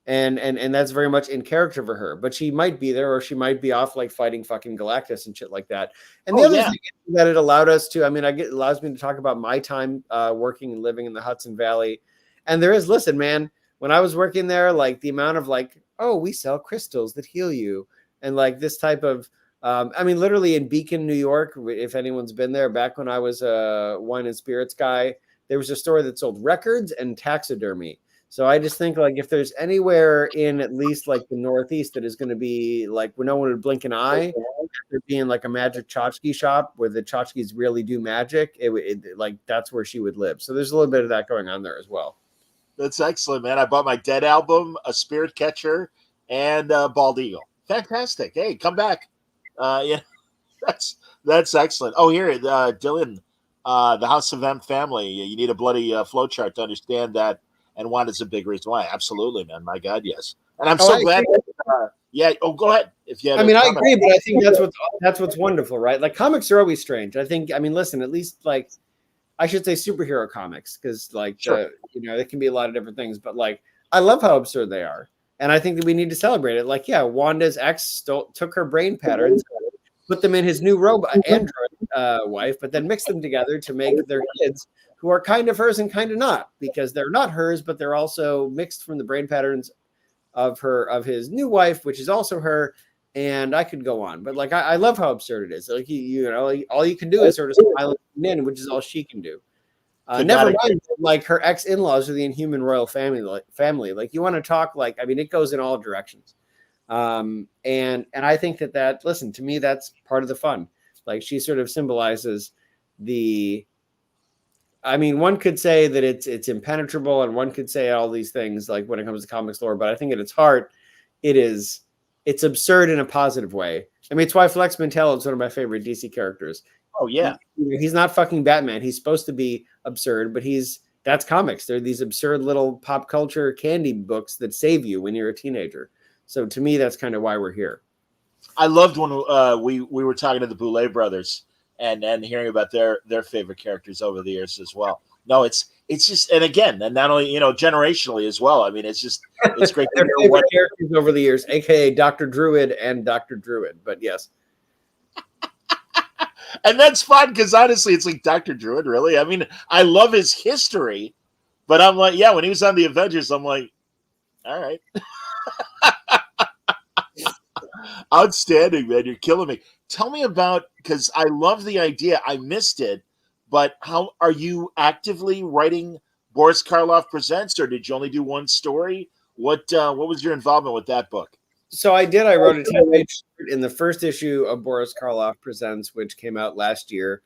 And that's very much in character for her. But she might be there, or she might be off fighting fucking Galactus and shit like that. And the other thing that it allowed us to, it allows me to talk about my time working and living in the Hudson Valley. And listen, man. When I was working there, the amount of we sell crystals that heal you. And this type of, literally in Beacon, New York, if anyone's been there, back when I was a wine and spirits guy, there was a store that sold records and taxidermy. So I just think if there's anywhere in at least the Northeast that is going to be where no one would blink an eye, after being a magic tchotchke shop where the tchotchkes really do magic, that's where she would live. So there's a little bit of that going on there as well. That's excellent, man. I bought my Dead album, a Spirit Catcher, and Bald Eagle. Fantastic. Hey, come back. Yeah, that's excellent. Oh, here, Dylan, the House of M family. You need a bloody flowchart to understand that, and Wanda's a big reason why. Absolutely, man. My God, yes. And I'm so glad. Yeah. Oh, go ahead. If you had I mean, I comment. agree, but I think that's what's wonderful, right? Like comics are always strange. I think. I mean, listen, at least like I should say superhero comics because like Sure. it can be a lot of different things, but like I love how absurd they are, and I think that we need to celebrate it. Like, yeah, Wanda's ex took her brain patterns, put them in his new robot android wife, but then mixed them together to make their kids who are kind of hers and kind of not, because they're not hers, but they're also mixed from the brain patterns of his new wife, which is also her. And I could go on, but like I love how absurd it is. Like all you can do is sort of smile in, which is all she can do. Never mind, like her ex-in-laws are the Inhuman royal family. Like you want to talk, like I mean, it goes in all directions. And I think that listen, to me, that's part of the fun. Like she sort of symbolizes I mean, one could say that it's impenetrable, and one could say all these things like when it comes to comics lore, but I think at its heart, it's absurd in a positive way. I mean, it's why Flex Mentel is one of my favorite DC characters. Oh yeah, he's not fucking Batman. He's supposed to be absurd, but that's comics. They're these absurd little pop culture candy books that save you when you're a teenager. So to me, that's kind of why we're here. I loved when we were talking to the Boulet brothers and hearing about their favorite characters over the years as well. No, it's just, and again, and not only generationally as well. I mean, it's great to hear what characters over the years, aka Dr. Druid and Dr. Druid. But yes, and that's fun because honestly, it's like Dr. Druid. Really, I mean, I love his history, but I'm like, yeah, when he was on the Avengers, I'm like, all right. Outstanding, man. You're killing me. Tell me about, because I love the idea. I missed it, but how are you actively writing Boris Karloff Presents, or did you only do one story? What was your involvement with that book? So I did. I wrote a 10-page in the first issue of Boris Karloff Presents, which came out last year,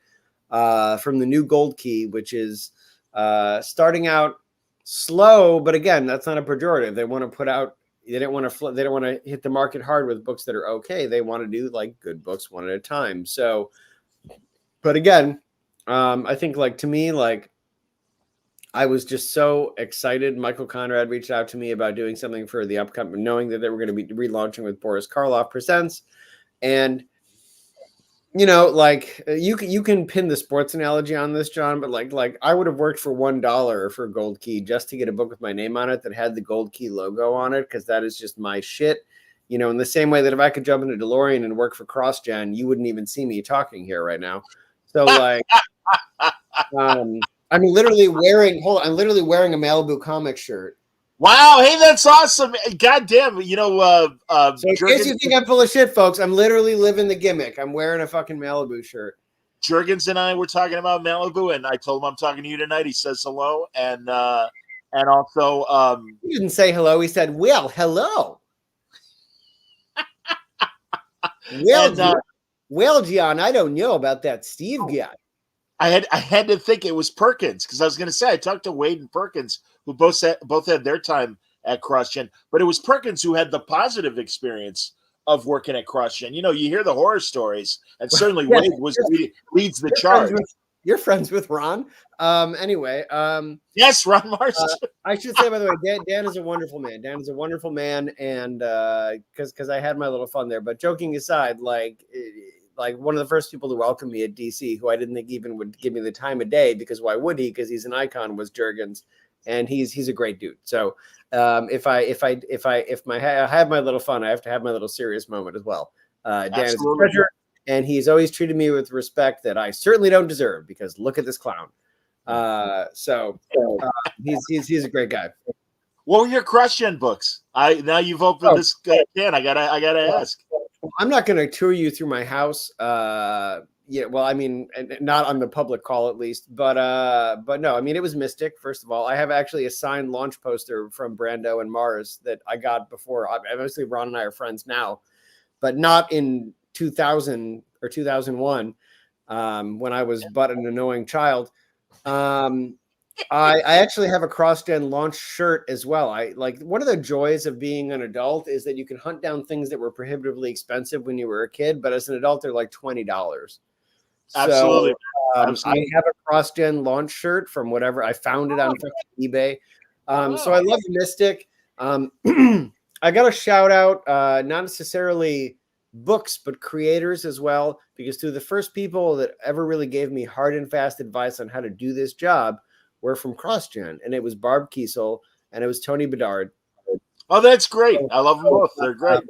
from the new Gold Key, which is starting out slow, but again, that's not a pejorative. They want to put out. They don't want to hit the market hard with books that are okay. They want to do like good books one at a time. So, but again, I think like to me, like I was just so excited. Michael Conrad reached out to me about doing something for the upcoming, knowing that they were going to be relaunching with Boris Karloff Presents. And, like you can pin the sports analogy on this, John, but like I would have worked for $1 for Gold Key just to get a book with my name on it that had the Gold Key logo on it, because that is just my shit. In the same way that if I could jump into DeLorean and work for Crossgen, you wouldn't even see me talking here right now. So like, I'm literally wearing a Malibu comic shirt. Wow, hey, that's awesome. God damn, so in case you think I'm full of shit, folks, I'm literally living the gimmick. I'm wearing a fucking Malibu shirt. Jurgens and I were talking about Malibu, and I told him I'm talking to you tonight. He says hello, and also he didn't say hello. He said, "Well, hello." Well, John, I don't know about that Steve guy. I had to think it was Perkins, because I was going to say I talked to Wade and Perkins, who both had their time at CrossGen, but it was Perkins who had the positive experience of working at CrossGen. You hear the horror stories, and certainly Wade leads the charge. You're friends with Ron. Anyway. Yes, Ron Mars. I should say, by the way, Dan is a wonderful man. Dan is a wonderful man, and because I had my little fun there. But joking aside, like one of the first people to welcome me at DC, who I didn't think even would give me the time of day, because why would he? Because he's an icon, was Jurgens, and he's a great dude. So if I have my little fun, I have to have my little serious moment as well. Dan is a treasure, and he's always treated me with respect that I certainly don't deserve, because look at this clown. He's a great guy. What were your CrossGen books? Now you've opened this can. I gotta ask. I'm not going to tour you through my house. Yeah, well, I mean, not on the public call at least, but no, I mean, it was Mystic. First of all, I have actually a signed launch poster from Brando and Mars that I got before. Obviously, Ron and I are friends now, but not in 2000 or 2001 when I was but an annoying child. I actually have a Crossgen launch shirt as well. I like one of the joys of being an adult is that you can hunt down things that were prohibitively expensive when you were a kid, but as an adult, they're like $20. Absolutely. So Absolutely. I have a Crossgen launch shirt from whatever I found it on eBay. So I love Mystic. I got to shout out not necessarily books, but creators as well, because two of the first people that ever really gave me hard and fast advice on how to do this job were from Crossgen, and it was Barb Kiesel and it was Tony Bedard. Oh, that's great. I love them both. They're great.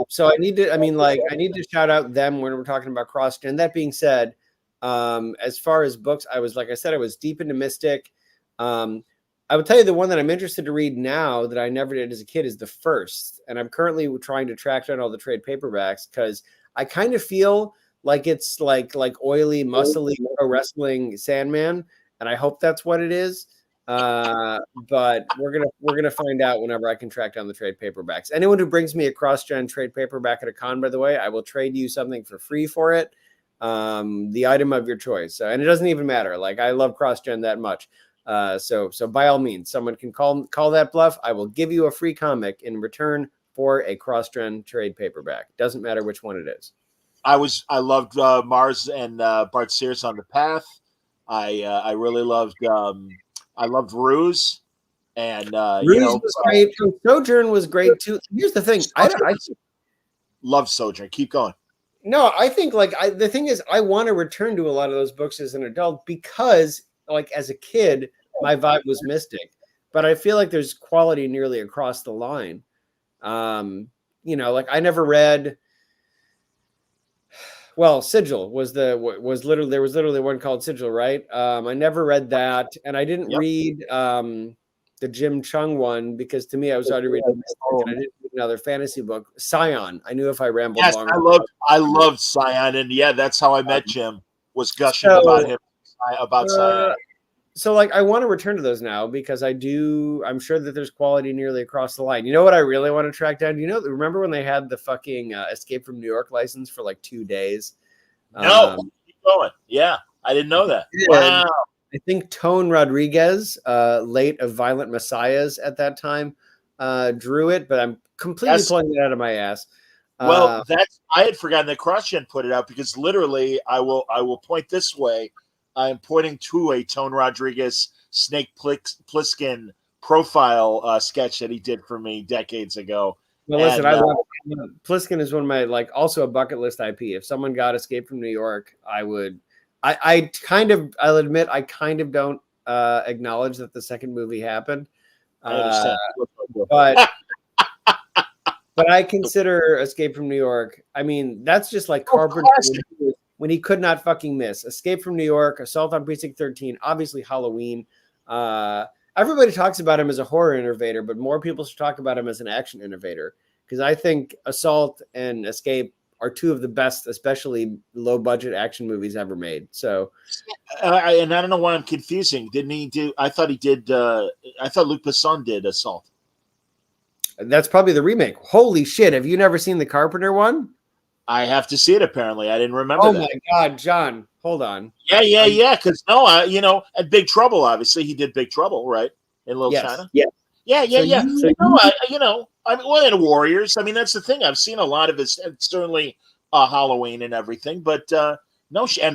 So I need to shout out them when we're talking about Crossgen. That being said, as far as books, I was deep into Mystic. I would tell you the one that I'm interested to read now that I never did as a kid is The First, and I'm currently trying to track down all the trade paperbacks because I kind of feel like it's like oily, muscly pro wrestling Sandman, and I hope that's what it is. But we're gonna find out whenever I can track down the trade paperbacks. Anyone who brings me a cross-gen trade paperback at a con, by the way, I will trade you something for free for it. The item of your choice. And it doesn't even matter. Like I love cross-gen that much. So by all means, someone can call that bluff. I will give you a free comic in return for a cross-gen trade paperback. Doesn't matter which one it is. I loved Mars and Bart Sears on the Path. I really loved I loved Ruse, and Ruse was great. Sojourn was great too. Here's the thing: I love Sojourn. Keep going. No, I think the thing is, I want to return to a lot of those books as an adult because, like, as a kid, my vibe was Mystic, but I feel like there's quality nearly across the line. Like I never read. Well, Sigil was literally one called Sigil, right? I never read that, and I didn't read the Jim Chung one because to me I was already reading Mystic, and I didn't read another fantasy book. Scion. I knew if I rambled long. I loved Scion, and that's how I met Jim. Was gushing about him about Scion. So like I want to return to those now because I'm sure that there's quality nearly across the line. You know what I really want to track down? Remember when they had the fucking Escape from New York license for like 2 days? No, keep going. Yeah, I didn't know that. Wow. I think Tone Rodriguez, late of Violent Messiahs at that time, drew it, but I'm completely pulling it out of my ass. Well, I had forgotten that Crossgen put it out because literally I will point this way. I am pointing to a Tone Rodriguez Snake Plissken profile sketch that he did for me decades ago. Well, listen, I love Plissken is one of my also a bucket list IP. If someone got Escape from New York, I would. I'll admit I kind of don't acknowledge that the second movie happened. I understand. But I consider Escape from New York. I mean, that's just like Carpenter when he could not fucking miss. Escape from New York, Assault on Precinct 13, obviously Halloween. Everybody talks about him as a horror innovator, but more people should talk about him as an action innovator because I think Assault and Escape are two of the best, especially low-budget action movies ever made. So, and I don't know why I'm confusing. Didn't he do? I thought he did. I thought Luc Besson did Assault. That's probably the remake. Holy shit! Have you never seen the Carpenter one? I have to see it. Apparently, I didn't remember. Oh my god, John! Hold on. Yeah. Because at Big Trouble, obviously he did Big Trouble, right? In Little China. Yeah. And Warriors. I mean, that's the thing. I've seen a lot of his, certainly Halloween and everything, but and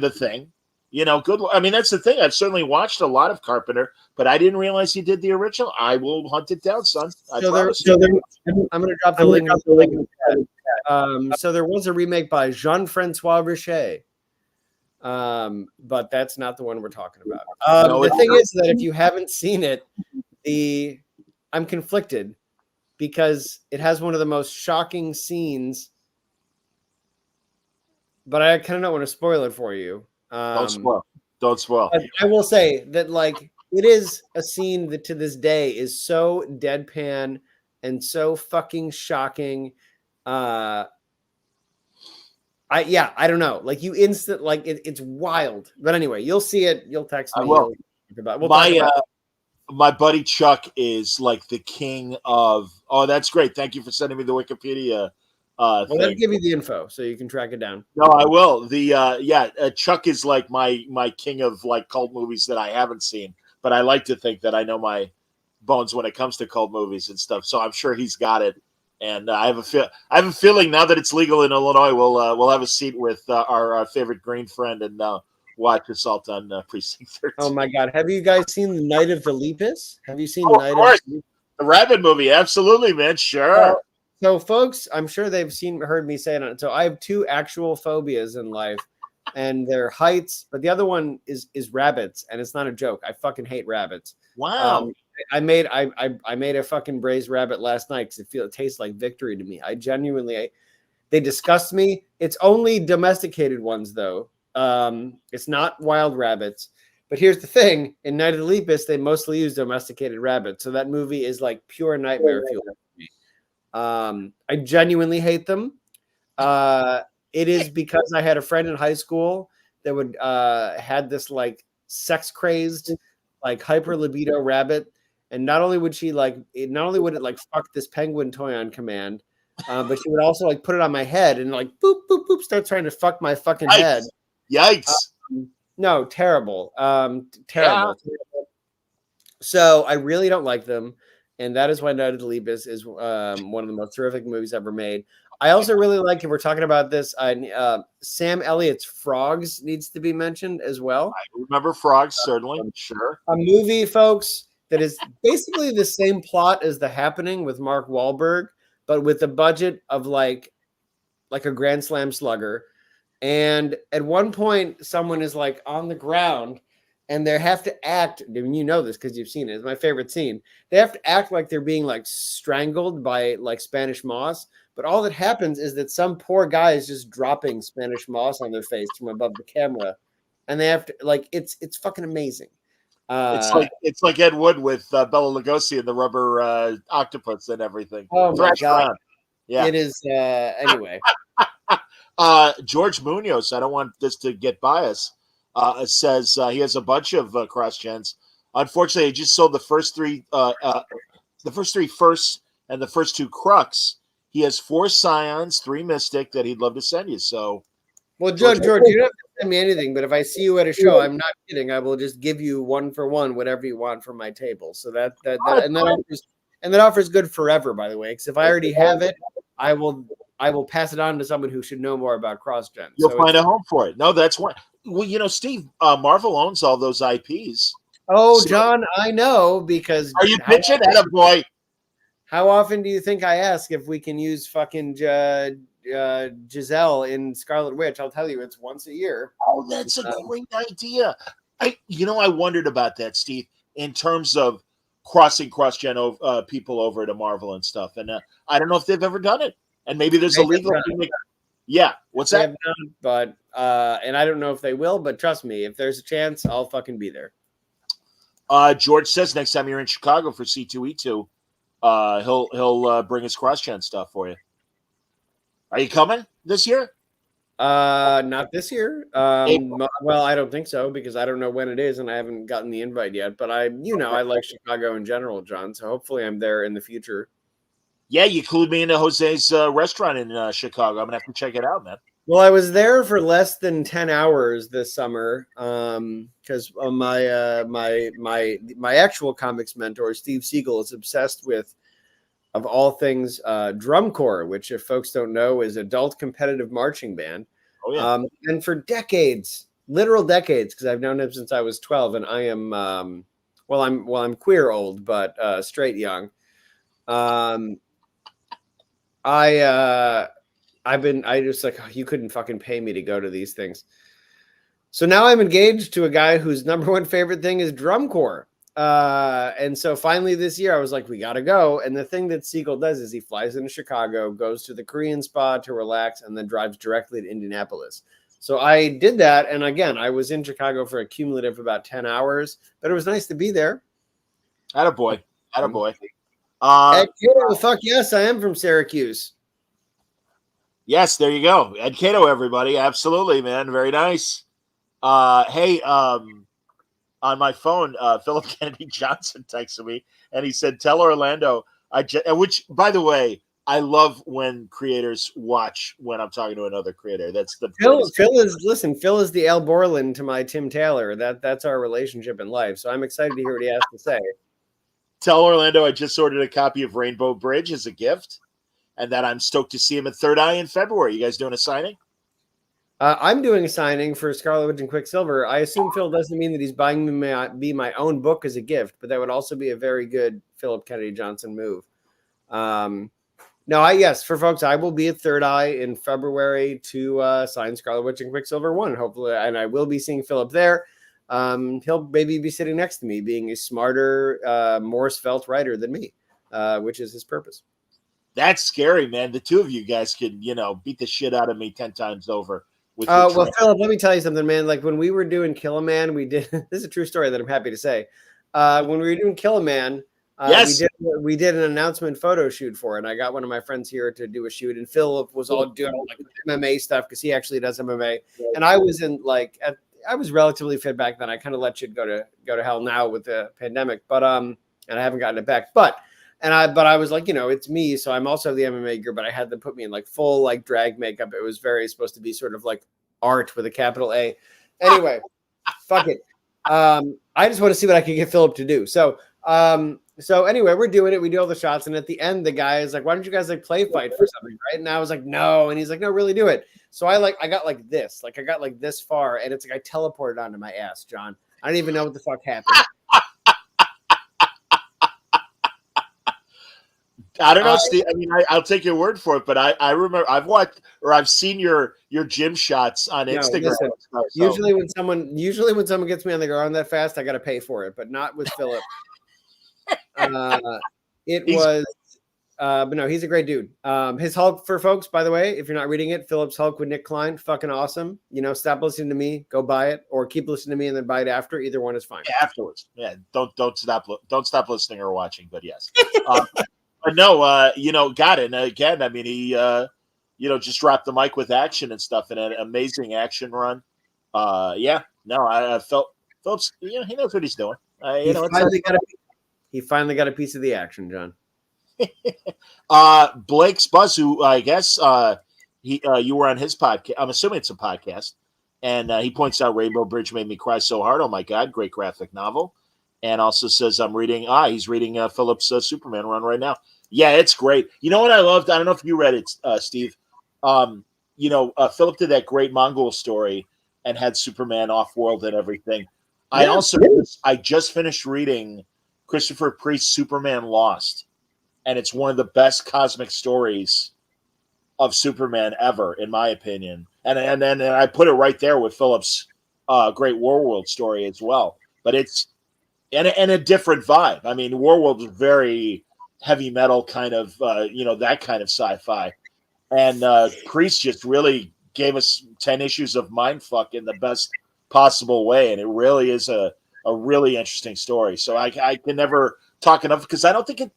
The Thing. Good. I mean, that's the thing. I've certainly watched a lot of Carpenter, but I didn't realize he did the original. I will hunt it down, son. I'm going to drop the link. So there was a remake by Jean-Francois Richet, but that's not the one we're talking about. The thing is that if you haven't seen it, I'm conflicted because it has one of the most shocking scenes, but I kind of don't want to spoil it for you. Don't spoil. I will say that it is a scene that to this day is so deadpan and so fucking shocking. I don't know. It's wild. But anyway, you'll see it. You'll text me. I will. My buddy Chuck is like the king of. Oh, that's great. Thank you for sending me the Wikipedia. Let me give you the info so you can track it down. No, I will. Chuck is like my king of cult movies that I haven't seen. but I like to think that I know my bones when it comes to cult movies and stuff. So I'm sure he's got it. And I have a feeling now that it's legal in Illinois, we'll have a seat with our favorite green friend and watch Assault on Precinct 13. Oh my God! Have you guys seen The Night of the Lepus? Have you seen Of Night course. of The Rabbit movie? Absolutely, man. Sure. Well, so, folks, I'm sure they've heard me say it. So I have two actual phobias in life, and they're heights. But the other one is rabbits, and it's not a joke. I fucking hate rabbits. Wow. I made a fucking braised rabbit last night because it tastes like victory to me. I genuinely, they disgust me. It's only domesticated ones though. It's not wild rabbits. But here's the thing: in Night of the Lepus, they mostly use domesticated rabbits. So that movie is like pure nightmare fuel for me. I genuinely hate them. It is because I had a friend in high school that would had this like sex crazed, like hyper libido rabbit. And not only would it like fuck this penguin toy on command, but she would also like put it on my head and like boop, boop, boop, start trying to fuck my fucking head. Yikes. No, terrible. Terrible. So I really don't like them. And that is why Night of the Lepus is one of the most terrific movies ever made. I also really like, if we're talking about this, Sam Elliott's Frogs needs to be mentioned as well. I remember Frogs, certainly. Sure. A movie, folks, that is basically the same plot as The Happening with Mark Wahlberg, but with a budget of like a Grand Slam slugger. And at one point, someone is like on the ground and they have to act. I mean, you know this because you've seen it. It's my favorite scene. They have to act like they're being like strangled by like Spanish moss. But all that happens is that some poor guy is just dropping Spanish moss on their face from above the camera. And they have to like, it's fucking amazing. It's like Ed Wood with Bela Lugosi and the rubber octopus and everything. Oh my God. Yeah. It is anyway. George Munoz, I don't want this to get biased, says he has a bunch of cross-gens. Unfortunately, he just sold the first three firsts and the first two Crux. He has 4 Scions, 3 Mystic that he'd love to send you. So, well, George, you don't have to send me anything, but if I see you at a show, I'm not kidding. I will just give you 1 for 1, whatever you want from my table. So that offers good forever, by the way. Because if I already have it, I will pass it on to someone who should know more about cross-gen. You'll find a home for it. No, that's one. Well, Steve, Marvel owns all those IPs. Oh, so, John, I know because. Are you pitching? Attaboy. How often do you think I ask if we can use fucking Giselle in Scarlet Witch? I'll tell you, it's once a year. Oh, that's a great idea. I wondered about that, Steve, in terms of crossing cross-gen people over to Marvel and stuff. And I don't know if they've ever done it. And maybe there's a legal thing. Yeah. What's that? But and I don't know if they will, but trust me, if there's a chance, I'll fucking be there. George says next time you're in Chicago for C2E2, he'll bring his cross-gen stuff for you. Are you coming this year? Not this year. Well, I don't think so because I don't know when it is and I haven't gotten the invite yet. But I like Chicago in general, John. So hopefully I'm there in the future. Yeah, you clued me into Jose's restaurant in Chicago. I'm gonna have to check it out, man. Well, I was there for less than 10 hours this summer because my actual comics mentor, Steve Siegel, is obsessed with, of all things, drum corps, which, if folks don't know, is adult competitive marching band. Oh yeah. And for decades, literal decades, because I've known him since I was 12, and I am I'm queer old, but straight young. You couldn't fucking pay me to go to these things. So now I'm engaged to a guy whose number one favorite thing is drum corps. And so finally this year I was like, we got to go. And the thing that Siegel does is he flies into Chicago, goes to the Korean spa to relax, and then drives directly to Indianapolis. So I did that. And again, I was in Chicago for a cumulative about 10 hours, but it was nice to be there. Attaboy. Fuck yes, I am from Syracuse. Yes, there you go. Ed Cato, everybody. Absolutely, man. Very nice. Hey, on my phone, Philip Kennedy Johnson texted me, and he said, tell Orlando, which, by the way, I love when creators watch when I'm talking to another creator. That's the Phil is the Al Borland to my Tim Taylor. That's our relationship in life. So I'm excited to hear what he has to say. Tell Orlando I just ordered a copy of Rainbow Bridge as a gift, and that I'm stoked to see him at Third Eye in February. You guys doing a signing? I'm doing a signing for Scarlet Witch and Quicksilver. I assume Phil doesn't mean that he's buying me my own book as a gift, but that would also be a very good Philip Kennedy Johnson move. Yes, for folks, I will be at Third Eye in February to sign Scarlet Witch and Quicksilver 1, hopefully, and I will be seeing Philip there. He'll maybe be sitting next to me, being a smarter, more svelte writer than me, which is his purpose. That's scary, man. The two of you guys could, beat the shit out of me 10 times over. Well, Philip, let me tell you something, man. Like when we were doing Kill a Man, we did. This is a true story that I'm happy to say. When we were doing Kill a Man, yes, we did an announcement photo shoot for it. And I got one of my friends here to do a shoot, and Philip was all doing like MMA stuff because he actually does MMA, and I was in I was relatively fit back then. I kind of let shit go to hell now with the pandemic, but and I haven't gotten it back, but I was like, it's me. So I'm also the MMA gear, but I had them put me in like full like drag makeup. It was very supposed to be sort of like art with a capital A. Anyway, fuck it. I just want to see what I can get Philip to do. So anyway, we're doing it. We do all the shots. And at the end, the guy is like, why don't you guys like play fight for something? Right. And I was like, no. And he's like, no, really do it. So I got like this, I got like this far, and it's like I teleported onto my ass, John. I don't even know what the fuck happened. I don't know, Steve. I mean, I'll take your word for it, but I remember I've seen your gym shots on Instagram. Listen, usually when someone gets me on the ground that fast, I got to pay for it, but not with Philip. But no, he's a great dude. His Hulk, for folks, by the way, if you're not reading it, Philip's Hulk with Nick Klein, fucking awesome. Stop listening to me, go buy it, or keep listening to me and then buy it after. Either one is fine. Yeah, afterwards, yeah. Don't stop listening or watching. But yes. But no, got it. And again, I mean, he, just dropped the mic with action and stuff in an amazing action run. I felt Phillips, he knows what he's doing. He finally got a piece of the action, John. Blake's Buzz, who I guess you were on his podcast. I'm assuming it's a podcast. And he points out Rainbow Bridge made me cry so hard. Oh, my God. Great graphic novel. And also says he's reading Philip's Superman run right now. Yeah, it's great. You know what I loved? I don't know if you read it, Steve. Philip did that great Mongol story and had Superman off-world and everything. Yeah. I just finished reading Christopher Priest's Superman Lost, and it's one of the best cosmic stories of Superman ever, in my opinion. And I put it right there with Philip's great Warworld story as well. But it's and a different vibe. I mean, Warworld is very heavy metal kind of, that kind of sci-fi. And Priest just really gave us 10 issues of mindfuck in the best possible way. And it really is a really interesting story. So I can never talk enough because I don't think it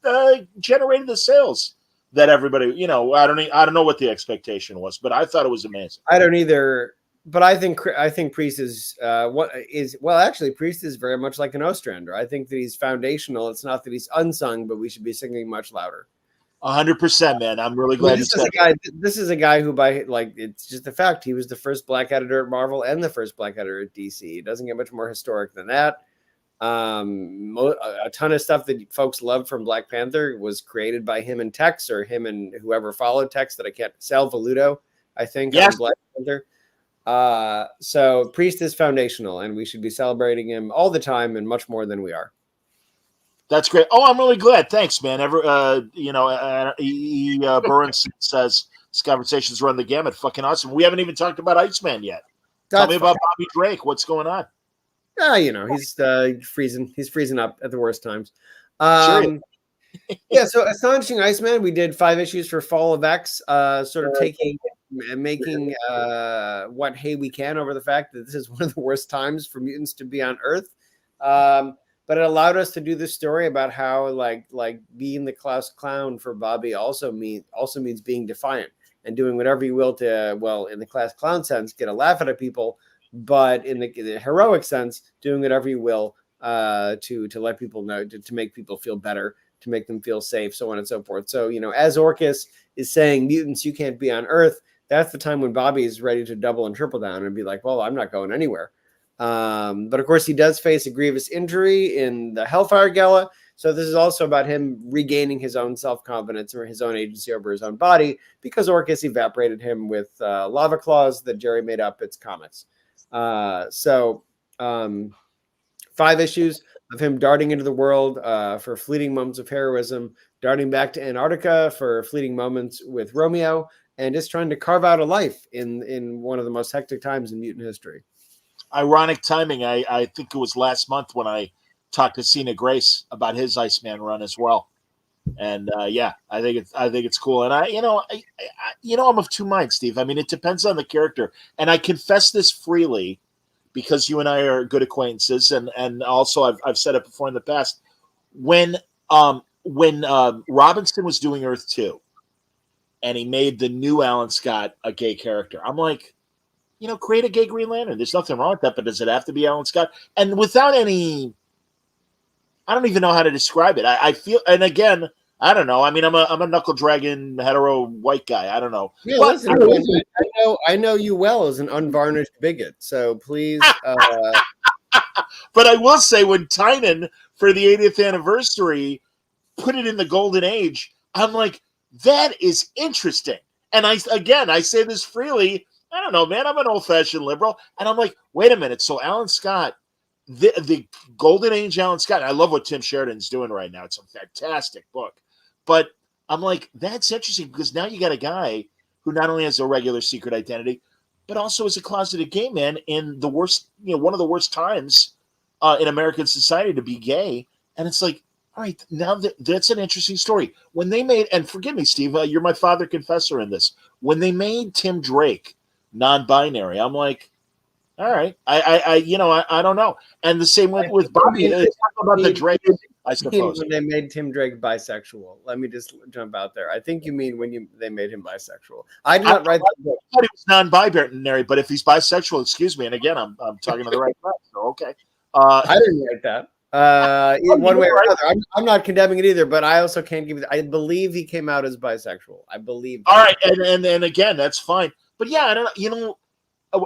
generated the sales that everybody, I don't know what the expectation was, but I thought it was amazing. I don't either. But I think Priest is Priest is very much like an Ostrander. I think that he's foundational. It's not that he's unsung, but we should be singing much louder. 100%, man. I'm really glad this is a guy who, it's just the fact he was the first black editor at Marvel and the first black editor at DC. It doesn't get much more historic than that. A ton of stuff that folks love from Black Panther was created by him and Tex, or him and whoever followed Tex. Sal Valuto, I think, yes. On Black Panther. So Priest is foundational, and we should be celebrating him all the time and much more than we are. That's great. Oh, I'm really glad. Thanks, man. Burns says this conversation's run the gamut. Fucking awesome. We haven't even talked about Iceman yet. Tell me about Bobby Drake. What's going on? He's freezing. He's freezing up at the worst times. Sure. Yeah, so Astonishing Iceman, we did 5 issues for Fall of X, sort of making what hay we can over the fact that this is one of the worst times for mutants to be on Earth. But it allowed us to do this story about how like being the class clown for Bobby also means being defiant and doing whatever you will to, well, in the class clown sense, get a laugh out of people, but in the heroic sense, doing whatever you will to let people know, to make people feel better. to make them feel safe, so on and so forth. So, as Orcus is saying, mutants, you can't be on Earth, that's the time when Bobby is ready to double and triple down and be like, well, I'm not going anywhere. But of course, he does face a grievous injury in the Hellfire Gala. So this is also about him regaining his own self-confidence or his own agency over his own body, because Orcus evaporated him with lava claws that Jerry made up. It's comics. 5 issues of him darting into the world for fleeting moments of heroism, darting back to Antarctica for fleeting moments with Romeo, and just trying to carve out a life in one of the most hectic times in mutant history. Ironic timing. I think it was last month when I talked to Cena Grace about his Iceman run as well. And I think it's cool. And I'm of two minds, Steve. I mean, it depends on the character. And I confess this freely because you and I are good acquaintances. And also I've said it before in the past. When Robinson was doing Earth 2 and he made the new Alan Scott a gay character, I'm like, create a gay Green Lantern. There's nothing wrong with that, but does it have to be Alan Scott? And without any, I don't even know how to describe it. I feel, and again, I don't know. I mean, I'm a knuckle dragon hetero white guy. I don't know. Yeah, but, listen, I know you well as an unvarnished bigot. So please. But I will say, when Tynan for the 80th anniversary put it in the Golden Age, I'm like, that is interesting. And I say this freely. I don't know, man. I'm an old-fashioned liberal, and I'm like, wait a minute. So Alan Scott, the Golden Age Alan Scott. I love what Tim Sheridan's doing right now. It's a fantastic book. But I'm like, that's interesting because now you got a guy who not only has a regular secret identity, but also is a closeted gay man in the worst, one of the worst times in American society to be gay. And it's like, all right, now that's an interesting story. When they made, and forgive me, Steve, you're my father confessor in this. When they made Tim Drake non-binary, I'm like, all right, I don't know. And the same with Bobby. It's not about the Drake, I suppose. When they made Tim Drake bisexual, let me just jump out there. I think you mean when they made him bisexual. I did not write the book. I thought he was non-binary, but if he's bisexual, excuse me. And again, I'm talking to the right guy. So okay. I didn't write that. In one way or another, I'm not condemning it either. But I also can't give it. I believe he came out as bisexual. I believe. All right, and again, that's fine. But yeah, I don't.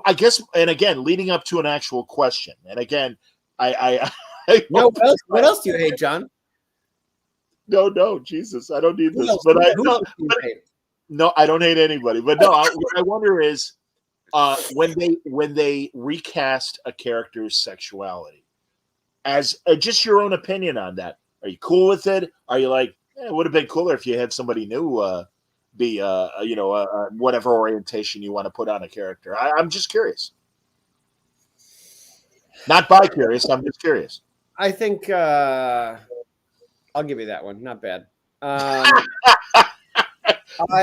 I guess, and again, leading up to an actual question, and again, no. What else do you hate, John? No, Jesus, I don't need this. But no, I don't hate anybody. But no, what I wonder is when they recast a character's sexuality, as just your own opinion on that. Are you cool with it? Are you like, it would have been cooler if you had somebody new be whatever orientation you want to put on a character? I'm just curious. Not bi-curious, I'm just curious. I think I'll give you that one. Not bad.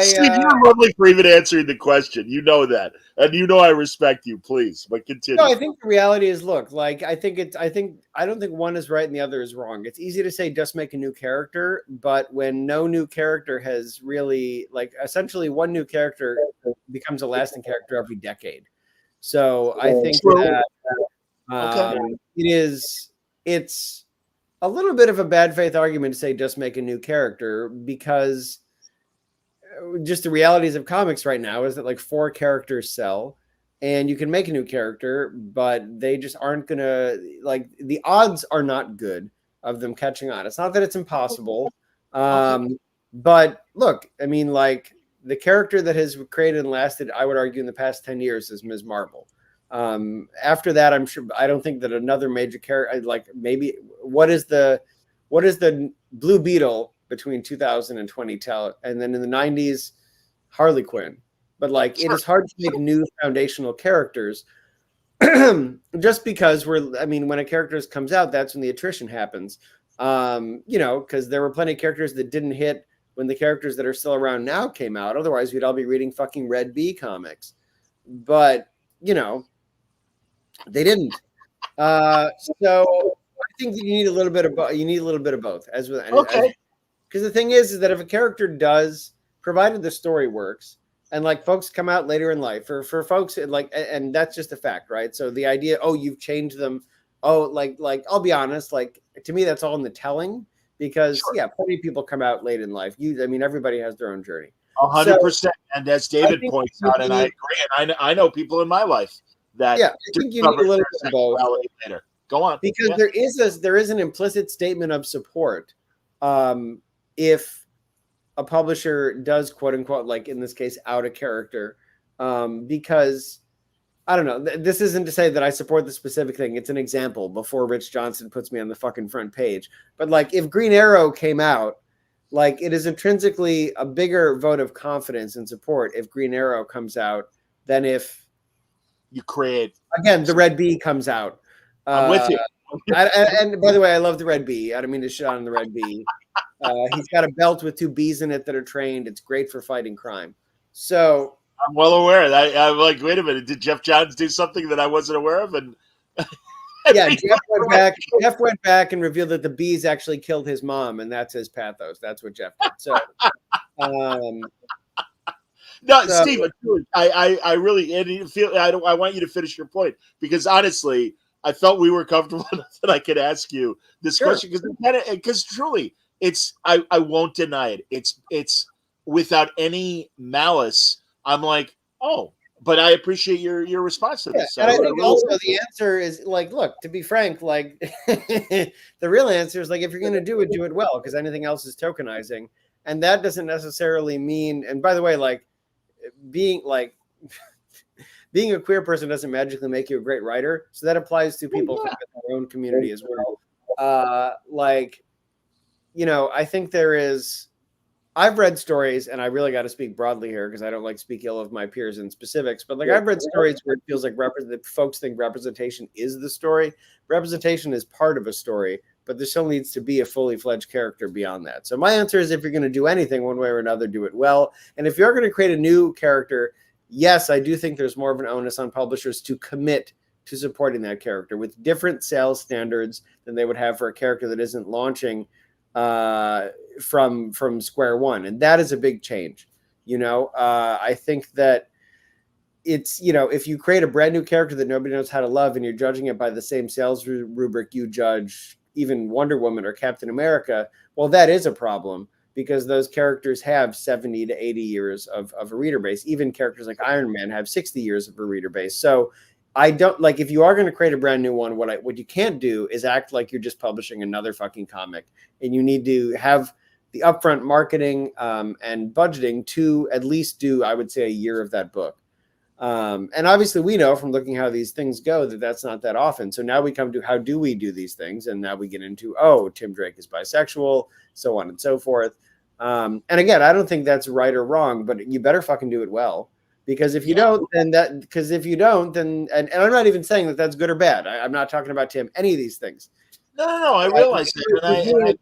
Steve, you're lovely for even answering the question. You know that. And I respect you, please. But continue. No, I think the reality is, look, like I don't think one is right and the other is wrong. It's easy to say just make a new character, but when no new character has really, like, essentially one new character becomes a lasting character every decade. So I think that it's a little bit of a bad faith argument to say just make a new character, because just the realities of comics right now is that like 4 characters sell, and you can make a new character, but they just aren't gonna, like, the odds are not good of them catching on. It's not that it's impossible. But look, I mean, like, the character that has created and lasted, I would argue, in the past 10 years is Ms. Marvel. After that, I don't think that another major character, like, maybe what is the Blue Beetle between 2000 and 2010, and then in the 90s, Harley Quinn. But like, it is hard to make new foundational characters just because when a character comes out, that's when the attrition happens. Because there were plenty of characters that didn't hit when the characters that are still around now came out. Otherwise, we'd all be reading fucking Red Bee comics. But, they didn't. So I think that you need a little bit of both. Because the thing is that if a character does, provided the story works, and like folks come out later in life, for folks, like, and that's just a fact, right? So the idea, you've changed them. Like I'll be honest, like, to me, that's all in the telling, because plenty of people come out late in life. I mean, everybody has their own journey. 100%. And as David points out, and I agree, and I know people in my life that I think you need a little bit of both. Later. Go on. Because there is an implicit statement of support if a publisher does, quote unquote, like in this case, out a character, because I don't know. This isn't to say that I support the specific thing. It's an example before Rich Johnson puts me on the fucking front page. But like if Green Arrow came out, like it is intrinsically a bigger vote of confidence and support if Green Arrow comes out than if you create again the Red Bee comes out. I'm with you. And by the way, I love the Red Bee. I don't mean to shit on the Red Bee. He's got a belt with 2 bees in it that are trained. It's great for fighting crime. So I'm well aware. I'm like, wait a minute. Did Jeff Johns do something that I wasn't aware of? And Jeff went back and revealed that the bees actually killed his mom, and that's his pathos. That's what Jeff did. So, Steve, I really feel. I want you to finish your point because honestly, I felt we were comfortable enough that I could ask you this question because truly, it's. I won't deny it. It's without any malice. I'm like, oh, but I appreciate your response to this. And I think also the answer is like, look, to be frank, like the real answer is like, if you're going to do it well, because anything else is tokenizing. And that doesn't necessarily mean, and by the way, like being a queer person doesn't magically make you a great writer. So that applies to people from their own community as well. I think I've read stories, and I really got to speak broadly here because I don't like speak ill of my peers in specifics, but like I've read stories where it feels like folks think representation is the story. Representation is part of a story, but there still needs to be a fully fledged character beyond that. So my answer is if you're going to do anything one way or another, do it well. And if you're going to create a new character, yes, I do think there's more of an onus on publishers to commit to supporting that character with different sales standards than they would have for a character that isn't launching from square one. And that is a big change. I think that it's, if you create a brand new character that nobody knows how to love and you're judging it by the same sales rubric you judge even Wonder Woman or Captain America, well, that is a problem because those characters have 70 to 80 years of a reader base. Even characters like Iron Man have 60 years of a reader base. So I don't like if you are going to create a brand new one, what you can't do is act like you're just publishing another fucking comic, and you need to have the upfront marketing and budgeting to at least do, I would say, a year of that book. And obviously we know from looking how these things go that that's not that often. So now we come to how do we do these things? And now we get into, Tim Drake is bisexual, so on and so forth. And again, I don't think that's right or wrong, but you better fucking do it well. Because if you don't, then and I'm not even saying that that's good or bad. I'm not talking about Tim, any of these things. No. I realize that.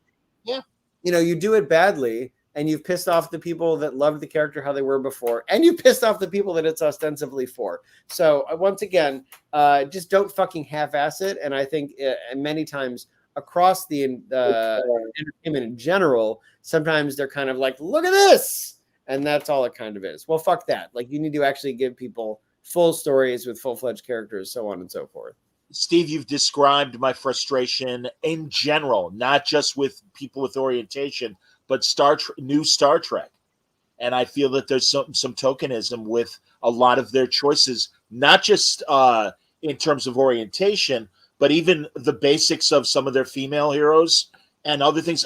You do it badly, and you've pissed off the people that loved the character how they were before, and you pissed off the people that it's ostensibly for. So once again, just don't fucking half-ass it. And I think many times across the entertainment in general, sometimes they're kind of like, look at this. And that's all it kind of is. Well, fuck that. Like, you need to actually give people full stories with full-fledged characters, so on and so forth. Steve, you've described my frustration in general, not just with people with orientation, but new Star Trek. And I feel that there's some tokenism with a lot of their choices, not just in terms of orientation, but even the basics of some of their female heroes and other things.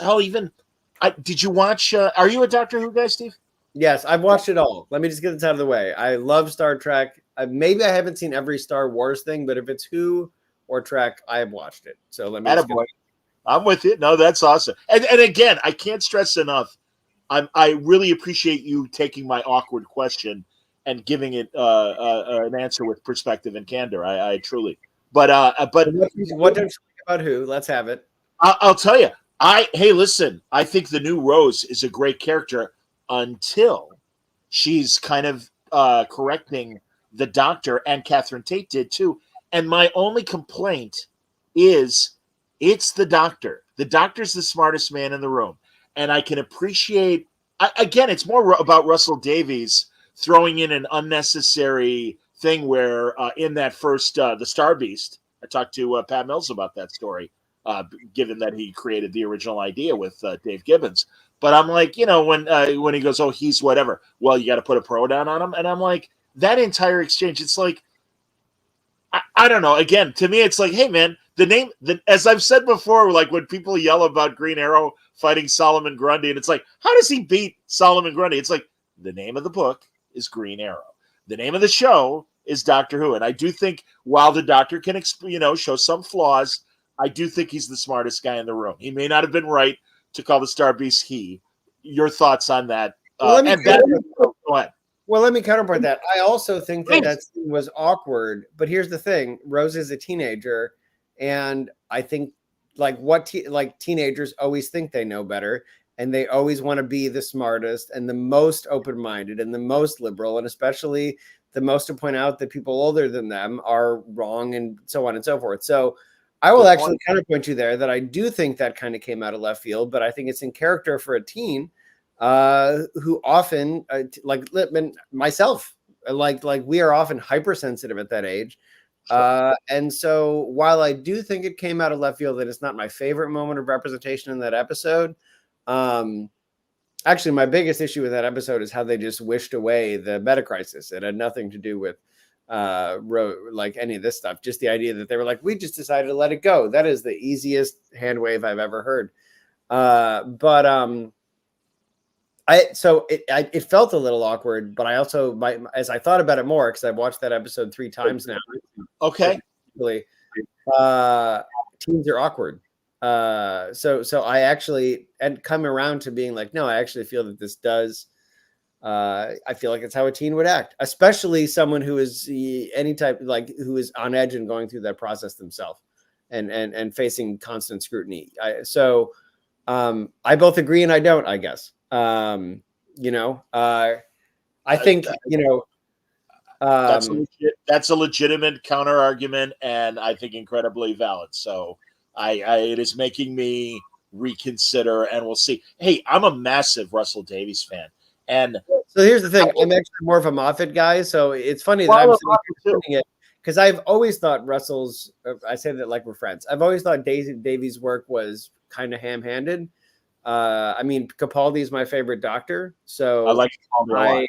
Did you watch, are you a Doctor Who guy, Steve? Yes, I've watched it all. Let me just get this out of the way. I love Star Trek. Maybe I haven't seen every Star Wars thing, but if it's Who or Trek, I have watched it. So let me. I'm with you. No, that's awesome. And again, I can't stress enough. I really appreciate you taking my awkward question and giving it an answer with perspective and candor. I truly. But what don't you think about Who? Let's have it. I'll tell you. Listen. I think the new Rose is a great character. Until she's kind of correcting the Doctor, and Catherine Tate did too. And my only complaint is it's the Doctor. The Doctor's the smartest man in the room. And I can appreciate, again, it's more about Russell Davies throwing in an unnecessary thing where in that first, the Star Beast, I talked to Pat Mills about that story. given that he created the original idea with Dave Gibbons. But I'm like, when he goes, oh, he's whatever. Well, you got to put a pronoun on him, and I'm like, that entire exchange. It's like, I don't know. Again, to me, it's like, hey, man, as I've said before, like when people yell about Green Arrow fighting Solomon Grundy, and it's like, how does he beat Solomon Grundy? It's like, the name of the book is Green Arrow. The name of the show is Doctor Who. And I do think while the Doctor can, show some flaws, I do think he's the smartest guy in the room. He may not have been right to call the Star Beast he. Your thoughts on that? Go ahead. Well, let me counterpoint that. I also think that scene was awkward. But here's the thing: Rose is a teenager, and I think teenagers always think they know better, and they always want to be the smartest and the most open-minded and the most liberal, and especially the most to point out that people older than them are wrong and so on and so forth. So I will actually counterpoint you there that I do think that kind of came out of left field, but I think it's in character for a teen who often, like myself, like we are often hypersensitive at that age. Sure. And so while I do think it came out of left field, that it's not my favorite moment of representation in that episode. Actually, my biggest issue with that episode is how they just wished away the meta crisis. It had nothing to do with like any of this stuff. Just the idea that they were like, we just decided to let it go. That is the easiest hand wave I've ever heard. It felt a little awkward, but I also, as I thought about it more, because I've watched that episode 3 times now. Okay. Teens are awkward. So I actually come around to being like, no, I actually feel that this does. I feel like it's how a teen would act, especially someone who is who is on edge and going through that process themselves and facing constant scrutiny. I both agree and I don't, I guess. I think, that's a legitimate counter argument, and I think incredibly valid. So it is making me reconsider, and we'll see. Hey, I'm a massive Russell Davies fan. And so here's the thing. I'm actually more of a Moffat guy. So it's funny that I'm saying it because I've always thought Russell's, I say that like we're friends. I've always thought Davies' work was kind of ham-handed. I mean, Capaldi is my favorite Doctor. So I like Capaldi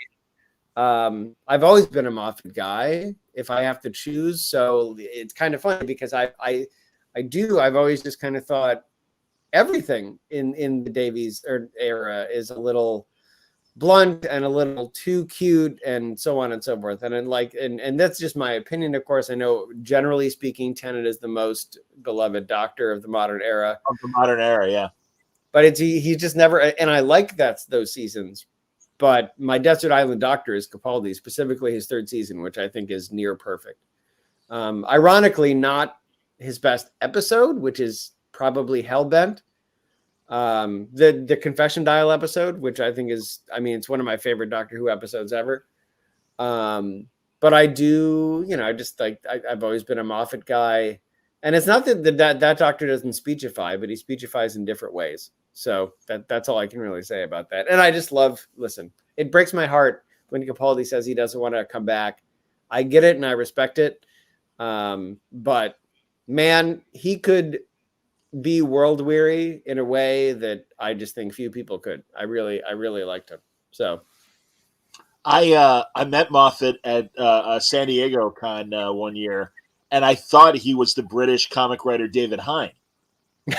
a lot. I've always been a Moffat guy if I have to choose. So it's kind of funny because I've always just kind of thought everything in the Davies era is a little blunt and a little too cute and so on and so forth. And that's just my opinion. Of course, I know generally speaking, Tennant is the most beloved Doctor of the modern era. Of the modern era, yeah. But he just never, and I like those seasons. But my Desert Island Doctor is Capaldi, specifically his 3rd season, which I think is near perfect. Ironically, not his best episode, which is probably Hellbent. The Confession Dial episode, which I think it's one of my favorite Doctor Who episodes ever. But I do, I've always been a Moffat guy, and it's not that Doctor doesn't speechify, but he speechifies in different ways. So that's all I can really say about that. And I just listen, it breaks my heart when Capaldi says he doesn't want to come back. I get it and I respect it. But man, he could be world weary in a way that I just think few people could. I really liked him. So I met Moffat at San Diego Con one year, and I thought he was the British comic writer David Hine.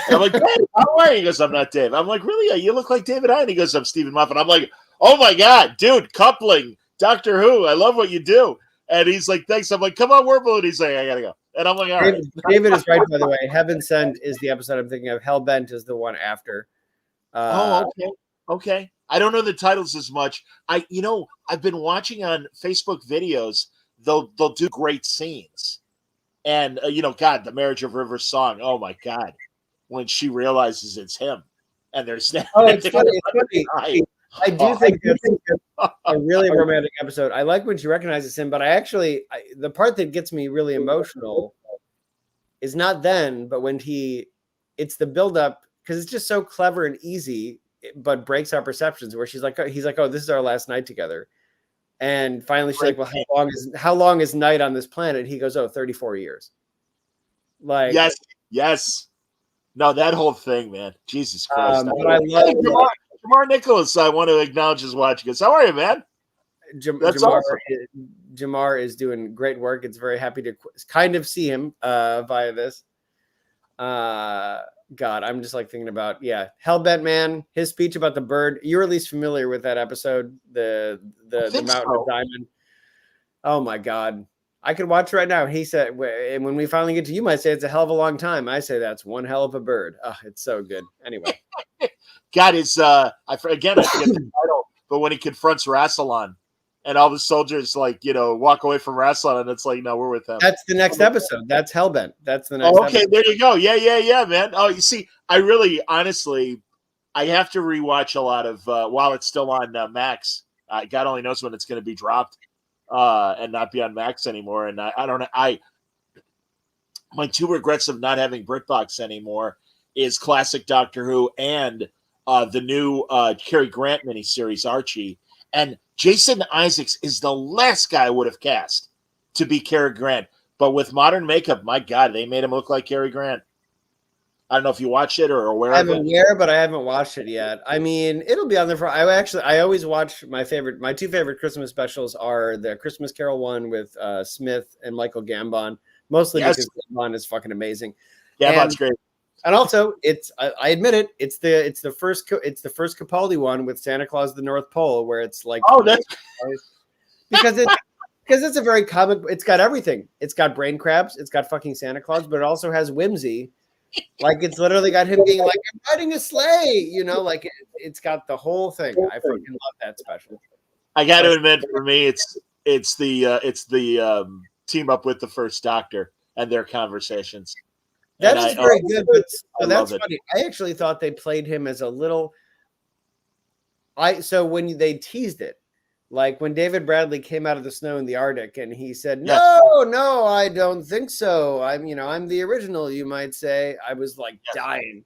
I'm like, hey, how are you? He goes, I'm not Dave. I'm like, really? Yeah, you look like David Hine. He goes, I'm Stephen Moffat. I'm like, oh my God, dude, coupling, Doctor Who. I love what you do. And he's like, thanks. I'm like, come on, Warble. And he's like, I gotta go. And I'm like, all right. David is right, by the way. Heaven Sent is the episode I'm thinking of. Hellbent is the one after. Okay. I don't know the titles as much. I've been watching on Facebook videos. They'll do great scenes. And, God, the Marriage of Rivers song. Oh, my God. When she realizes it's him. And there's that. Oh, it's funny. I do think it's a really romantic episode. I like when she recognizes him, but the part that gets me really emotional is not then, but when it's the buildup, because it's just so clever and easy, but breaks our perceptions, where he's like, oh, this is our last night together. And finally she's like, well, how long is night on this planet? He goes, 34 years. Like, yes. No, that whole thing, man. Jesus Christ. But I love Jamar Nicholas. I want to acknowledge his watching us. How are you, man? That's Jamar. awesome. Jamar is doing great work. It's very happy to kind of see him via this. God, I'm just like thinking about Hellbent Man, his speech about the bird. You're at least familiar with that episode, the Mountain of Diamond. Oh my God, I could watch it right now. He said, and when we finally get to you, might say it's a hell of a long time. I say that's one hell of a bird. Oh, it's so good. Anyway, God is I forget the title, but when he confronts Rassilon. And all the soldiers, walk away from Rassilon, and it's like, no, we're with him. That's the next episode. That's Hellbent. That's the next episode. There you go. Yeah, man. Oh, you see, I really, honestly, I have to rewatch a lot of, while it's still on Max. God only knows when it's going to be dropped and not be on Max anymore. And I don't know. My two regrets of not having BritBox anymore is classic Doctor Who and the new Cary Grant miniseries, Archie. And Jason Isaacs is the last guy I would have cast to be Cary Grant. But with modern makeup, my God, they made him look like Cary Grant. I don't know if you watched it or are aware of it. I'm aware, but I haven't watched it yet. I mean, it'll be on there for. I always watch my two favorite Christmas specials are the Christmas Carol one with Smith and Michael Gambon, mostly because Gambon is fucking amazing. Gambon's great. And also, I admit it, it's the first Capaldi one with Santa Claus at the North Pole, where it's like because it's a very comic. It's got everything. It's got brain crabs. It's got fucking Santa Claus, but it also has whimsy. Like it's literally got him being like, "I'm riding a sleigh," like it's got the whole thing. I fucking love that special. I got to admit, for me, it's the team up with the First Doctor and their conversations. That is very good, but that's funny. I actually thought they played him as a little. So when they teased it, like when David Bradley came out of the snow in the Arctic and he said, "No, I don't think so. I'm the original." You might say I was like dying.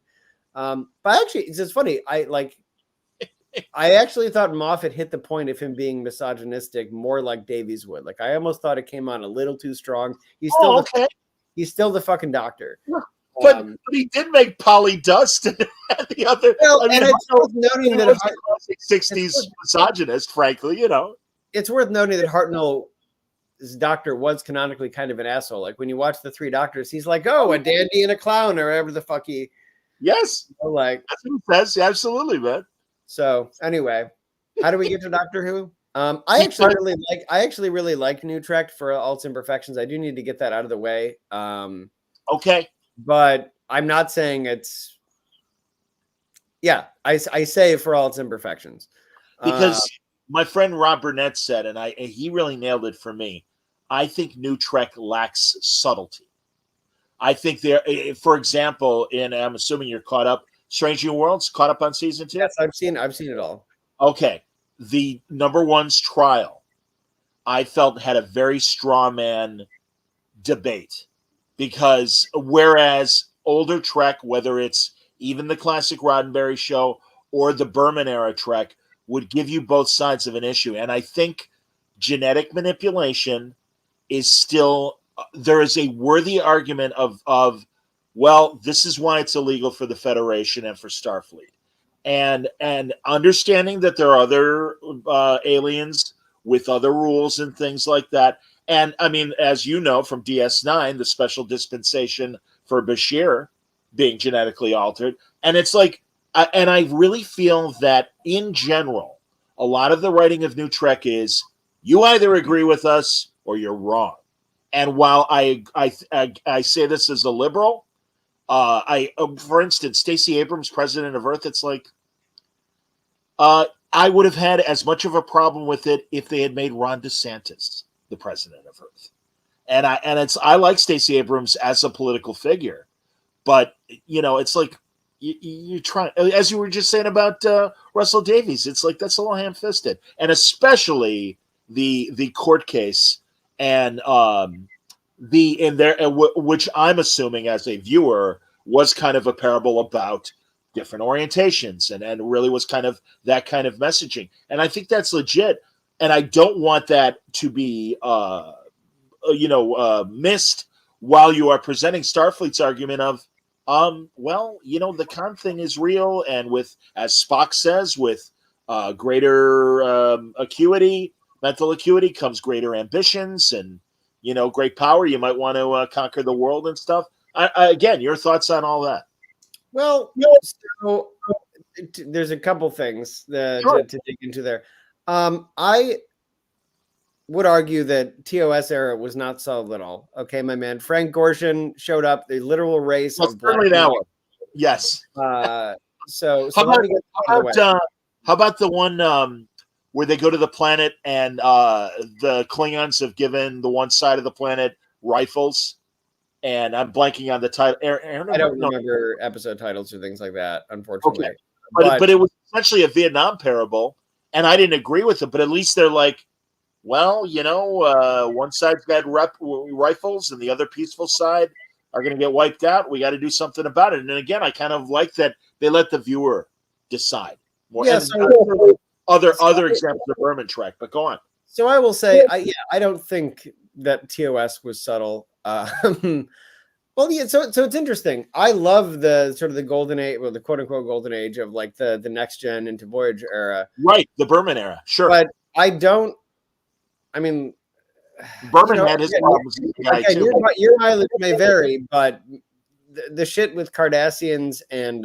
But actually, it's just funny. I actually thought Moffat hit the point of him being misogynistic more like Davies would. Like I almost thought it came on a little too strong. He's still the fucking Doctor. But he did make Polly Dust and the other. Well, and it's worth noting that 60s misogynist, frankly, It's worth noting that Hartnell's Doctor was canonically kind of an asshole. Like when you watch the Three Doctors, he's like, "Oh, a dandy and a clown," or whatever the fuck he. Yes. Like that's what he says. Absolutely, man. So anyway, how do we get to Doctor Who? I actually really like New Trek for all its imperfections. I do need to get that out of the way. Okay. But I'm not saying it's. Yeah, I say for all its imperfections. Because my friend Rob Burnett said, and he really nailed it for me. I think New Trek lacks subtlety. I think for example, I'm assuming you're caught up. Strange New Worlds, caught up on season 2? Yes, I've seen it all. Okay. The number one's trial, I felt had a very straw man debate because whereas older Trek, whether it's even the classic Roddenberry show or the Berman era Trek, would give you both sides of an issue. And I think genetic manipulation is still, there is a worthy argument of, well, this is why it's illegal for the Federation and for Starfleet. And understanding that there are other aliens with other rules and things like that. And I mean, as you know from DS9, the special dispensation for Bashir being genetically altered. And it's like, and I really feel that in general, a lot of the writing of New Trek is you either agree with us or you're wrong. And while I say this as a liberal, for instance, Stacey Abrams, President of Earth, it's like, I would have had as much of a problem with it if they had made Ron DeSantis the President of Earth. And I like Stacey Abrams as a political figure, but it's like you try, as you were just saying about Russell Davies, it's like that's a little ham-fisted, and especially the court case and which I'm assuming as a viewer was kind of a parable about different orientations and really was kind of that kind of messaging. And I think that's legit. And I don't want that to be, missed while you are presenting Starfleet's argument of Well, the Khan thing is real, and with, as Spock says, with greater acuity, mental acuity, comes greater ambitions, and great power. You might want to conquer the world and stuff. Again, your thoughts on all that? Well, so there's a couple things Sure. to dig into there. I would argue that TOS era was not subtle at all. Okay, my man. Frank Gorshin showed up, the literal race Well, of black certainly that people. one. Yes. So How let me get out of the way. how about the one where they go to the planet and the Klingons have given the one side of the planet rifles? And I'm blanking on the title. I don't remember episode titles or things like that, unfortunately. Okay. But it was essentially a Vietnam parable, and I didn't agree with it. But at least they're like, well, one side's got rifles, and the other peaceful side are going to get wiped out. We got to do something about it. And again, I kind of like that they let the viewer decide more. Yeah, other examples of Berman Trek, but go on. So I will say, I don't think that TOS was subtle. Well, yeah. So it's interesting. I love the sort of the golden age, well, the quote unquote golden age of like the next gen into Voyager era, right? The Berman era, sure. But I don't. I mean, Berman had his problems. Your mileage may vary, but the shit with Cardassians and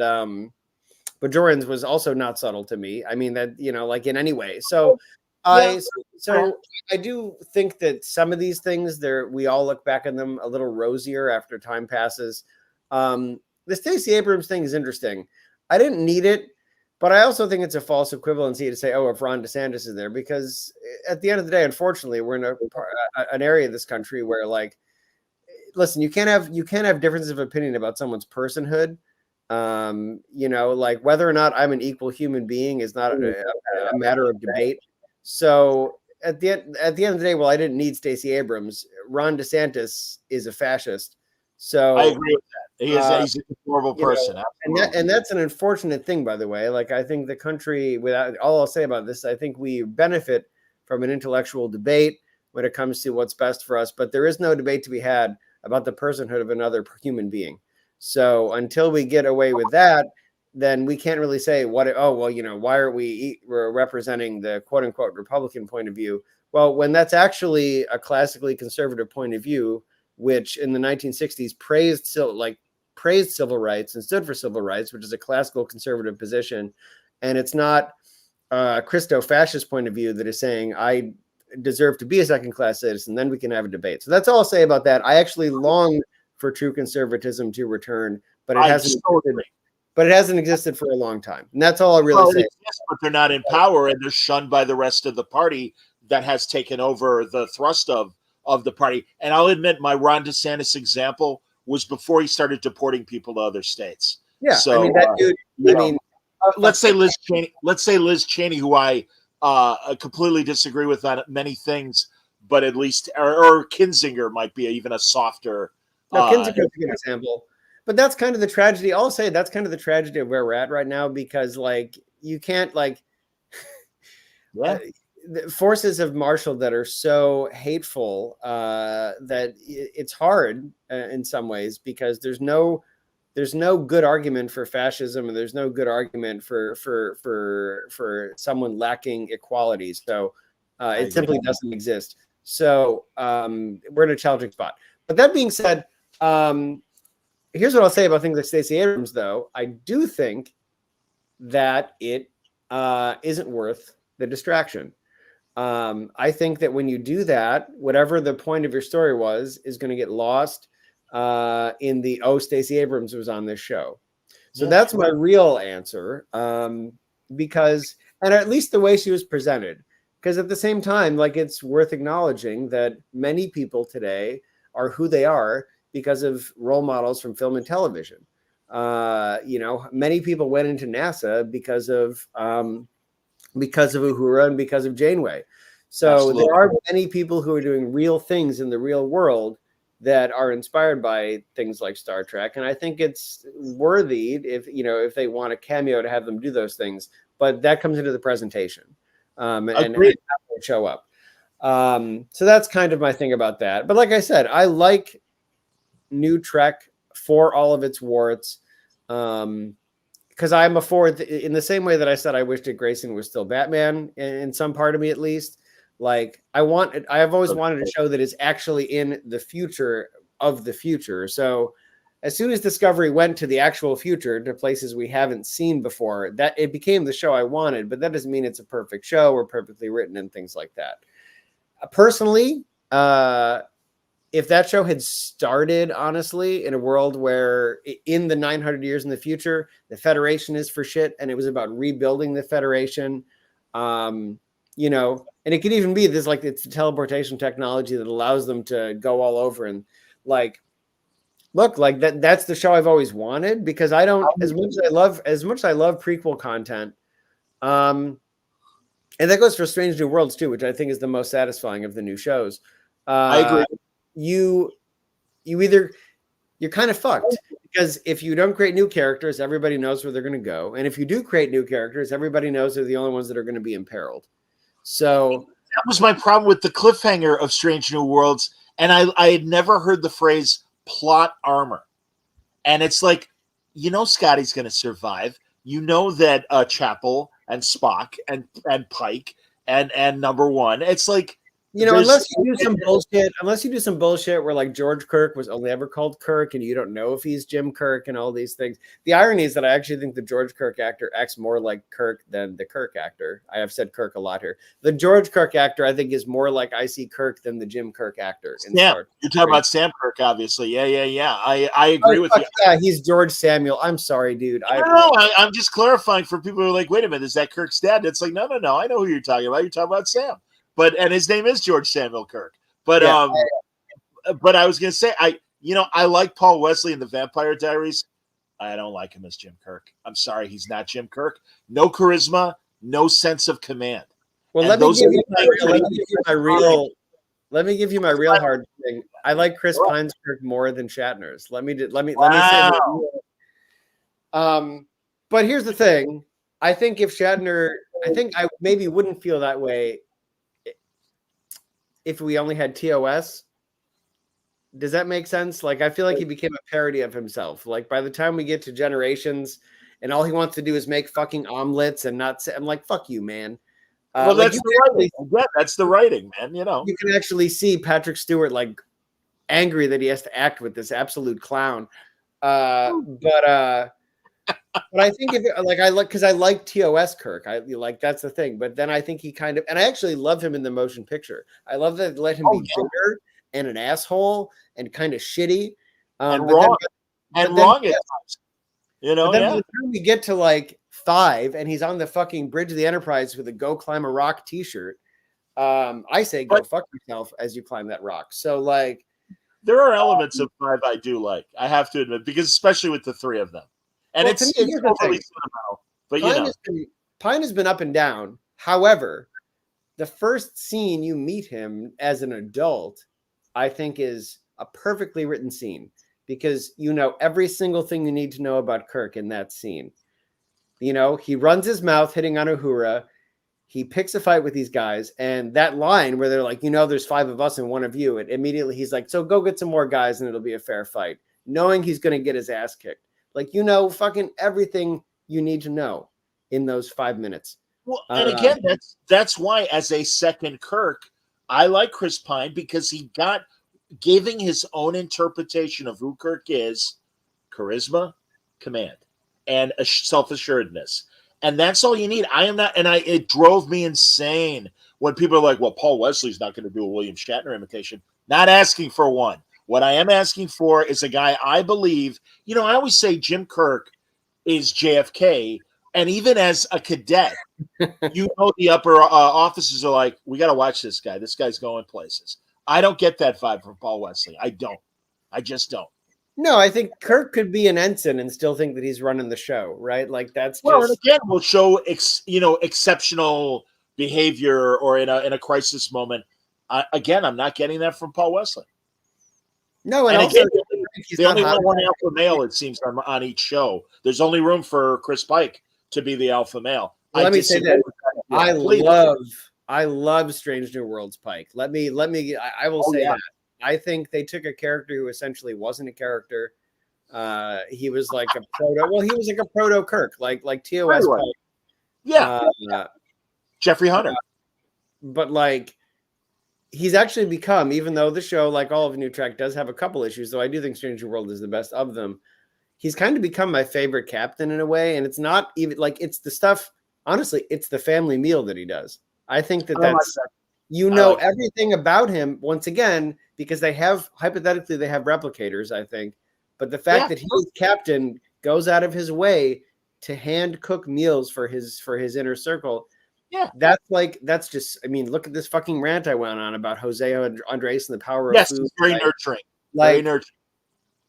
Bajorans was also not subtle to me. I mean that like in any way. So. I do think that some of these things we all look back on them a little rosier after time passes. The Stacey Abrams thing is interesting. I didn't need it, but I also think it's a false equivalency to say, oh, if Ron DeSantis is there, because at the end of the day, unfortunately, we're in an area of this country where, like, listen, you can't have differences of opinion about someone's personhood. Like whether or not I'm an equal human being is not a matter of debate. So at the end of the day, well, I didn't need Stacey Abrams. Ron DeSantis is a fascist. So I agree with that. He's a horrible person. And that's an unfortunate thing, by the way. Like, I think the country, without all I'll say about this, I think we benefit from an intellectual debate when it comes to what's best for us. But there is no debate to be had about the personhood of another human being. So until we get away with that, then we can't really say why are we're representing the quote unquote Republican point of view? Well, when that's actually a classically conservative point of view, which in the 1960s praised civil rights and stood for civil rights, which is a classical conservative position. And it's not a Christo-fascist point of view that is saying I deserve to be a second-class citizen, then we can have a debate. So that's all I'll say about that. I actually long for true conservatism to return, but it hasn't. But it hasn't existed for a long time. And that's all I really say. Exists, but they're not in power, and they're shunned by the rest of the party that has taken over the thrust of the party. And I'll admit my Ron DeSantis example was before he started deporting people to other states. Yeah. So, I mean, that dude, let's say Liz Cheney, who I completely disagree with on many things, but at least, or Kinzinger might be even a softer. Kinzinger's a good example. But that's kind of the tragedy. I'll say that's kind of the tragedy of where we're at right now, because like you can't the forces have marshaled that are so hateful that it's hard in some ways, because there's no good argument for fascism, and there's no good argument for someone lacking equality. So it simply doesn't exist. So we're in a challenging spot. But that being said, here's what I'll say about things like Stacey Abrams, though. I do think that it isn't worth the distraction. I think that when you do that, whatever the point of your story was is going to get lost in the, Stacey Abrams was on this show. So that's my real answer, because, and at least the way she was presented, because at the same time, like, it's worth acknowledging that many people today are who they are because of role models from film and television. Many people went into NASA because of Uhura and because of Janeway. So Absolutely. There are many people who are doing real things in the real world that are inspired by things like Star Trek. And I think it's worthy if they want a cameo to have them do those things, but that comes into the presentation and show up. So that's kind of my thing about that. But like I said, I like new Trek for all of its warts. Because I'm in the same way that I said I wish Dick Grayson was still Batman, in some part of me at least. Like I have always wanted a show that is actually in the future of the future. So as soon as Discovery went to the actual future, to places we haven't seen before, that it became the show I wanted. But that doesn't mean it's a perfect show or perfectly written and things like that. Personally, if that show had started, honestly, in a world where in the 900 years in the future, the Federation is for shit, and it was about rebuilding the Federation, you know, and it could even be this, like, it's the teleportation technology that allows them to go all over and like, look, like that's the show I've always wanted, because I don't, as much as I love prequel content, and that goes for Strange New Worlds too, which I think is the most satisfying of the new shows. I agree. You're kind of fucked, because if you don't create new characters, everybody knows where they're going to go. And if you do create new characters, everybody knows they're the only ones that are going to be imperiled. So that was my problem with the cliffhanger of Strange New Worlds. And I had never heard the phrase plot armor. And it's like, you know, Scotty's going to survive. You know that Chapel and Spock and Pike and number one, it's like, you know, unless you do some bullshit where like George Kirk was only ever called Kirk and you don't know if he's Jim Kirk and all these things. The irony is that I actually think the George Kirk actor acts more like Kirk than the Kirk actor. I have said Kirk a lot here. The George Kirk actor, I think, is more like I.C. Kirk than the Jim Kirk actor. Yeah, you're talking about Sam Kirk, obviously. Yeah. I agree with you. Yeah, he's George Samuel. I'm sorry, dude. I'm just clarifying for people who are like, wait a minute, is that Kirk's dad? It's like, no. I know who you're talking about. You're talking about Sam. And his name is George Samuel Kirk. But yeah. But I was gonna say, I like Paul Wesley in the Vampire Diaries. I don't like him as Jim Kirk. I'm sorry, he's not Jim Kirk. No charisma, no sense of command. Well, let me give you my real hard thing. I like Chris Pine's Kirk more than Shatner's. Let me say that. But here's the thing. I think I maybe wouldn't feel that way if we only had TOS. Does that make sense? Like, I feel like he became a parody of himself. Like, by the time we get to Generations and all he wants to do is make fucking omelets and not say, I'm like, fuck you, man. Well, that's the writing. Yeah, that's the writing, man. You know, you can actually see Patrick Stewart like angry that he has to act with this absolute clown. But I think because I like TOS Kirk, that's the thing. But then I think he kind of, and I actually love him in the motion picture. I love that let him be bitter and an asshole and kind of shitty, and wrong at times. You know, by the time we get to like 5 and he's on the fucking bridge of the Enterprise with a "Go Climb a Rock" T-shirt, I say go fuck yourself as you climb that rock. So like, there are elements of 5 I do like. I have to admit, because especially with the 3 of them. And it's totally sentimental, but Pine has been up and down. However, the first scene you meet him as an adult, I think, is a perfectly written scene, because you know every single thing you need to know about Kirk in that scene. You know, he runs his mouth hitting on Uhura. He picks a fight with these guys, and that line where they're like, you know, there's 5 of us and 1 of you, and immediately he's like, so go get some more guys and it'll be a fair fight, knowing he's going to get his ass kicked. Like, you know, fucking everything you need to know in those 5 minutes. Well, and again, that's why, as a second Kirk, I like Chris Pine, because he got giving his own interpretation of who Kirk is, charisma, command, and a self-assuredness. And that's all you need. It drove me insane when people are like, well, Paul Wesley's not going to do a William Shatner imitation. Not asking for one. What I am asking for is a guy I believe, you know, I always say Jim Kirk is JFK. And even as a cadet, you know, the upper officers are like, we got to watch this guy. This guy's going places. I don't get that vibe from Paul Wesley. I don't. I just don't. No, I think Kirk could be an ensign and still think that he's running the show, right? Like, that's and again, we'll show exceptional behavior or in a crisis moment. I'm not getting that from Paul Wesley. No, and also, again, they only want one alpha male, it seems, on each show. There's only room for Chris Pike to be the alpha male. Well, let me say that I love Strange New Worlds Pike. I will say that. I think they took a character who essentially wasn't a character, He was like a proto. Well, he was like a proto Kirk, like TOS. Anyway. Yeah, Jeffrey Hunter. But like, he's actually become, even though the show, like all of New Trek, does have a couple issues, though I do think Strange New World is the best of them. He's kind of become my favorite captain in a way, and it's not even like it's the stuff. Honestly, it's the family meal that he does. I think that's everything about him once again because they have hypothetically they have replicators. I think, but the fact that his captain goes out of his way to hand cook meals for his inner circle. Yeah, that's just. I mean, look at this fucking rant I went on about Jose Andres and the power of food. Yes, very nurturing. Like, very nurturing.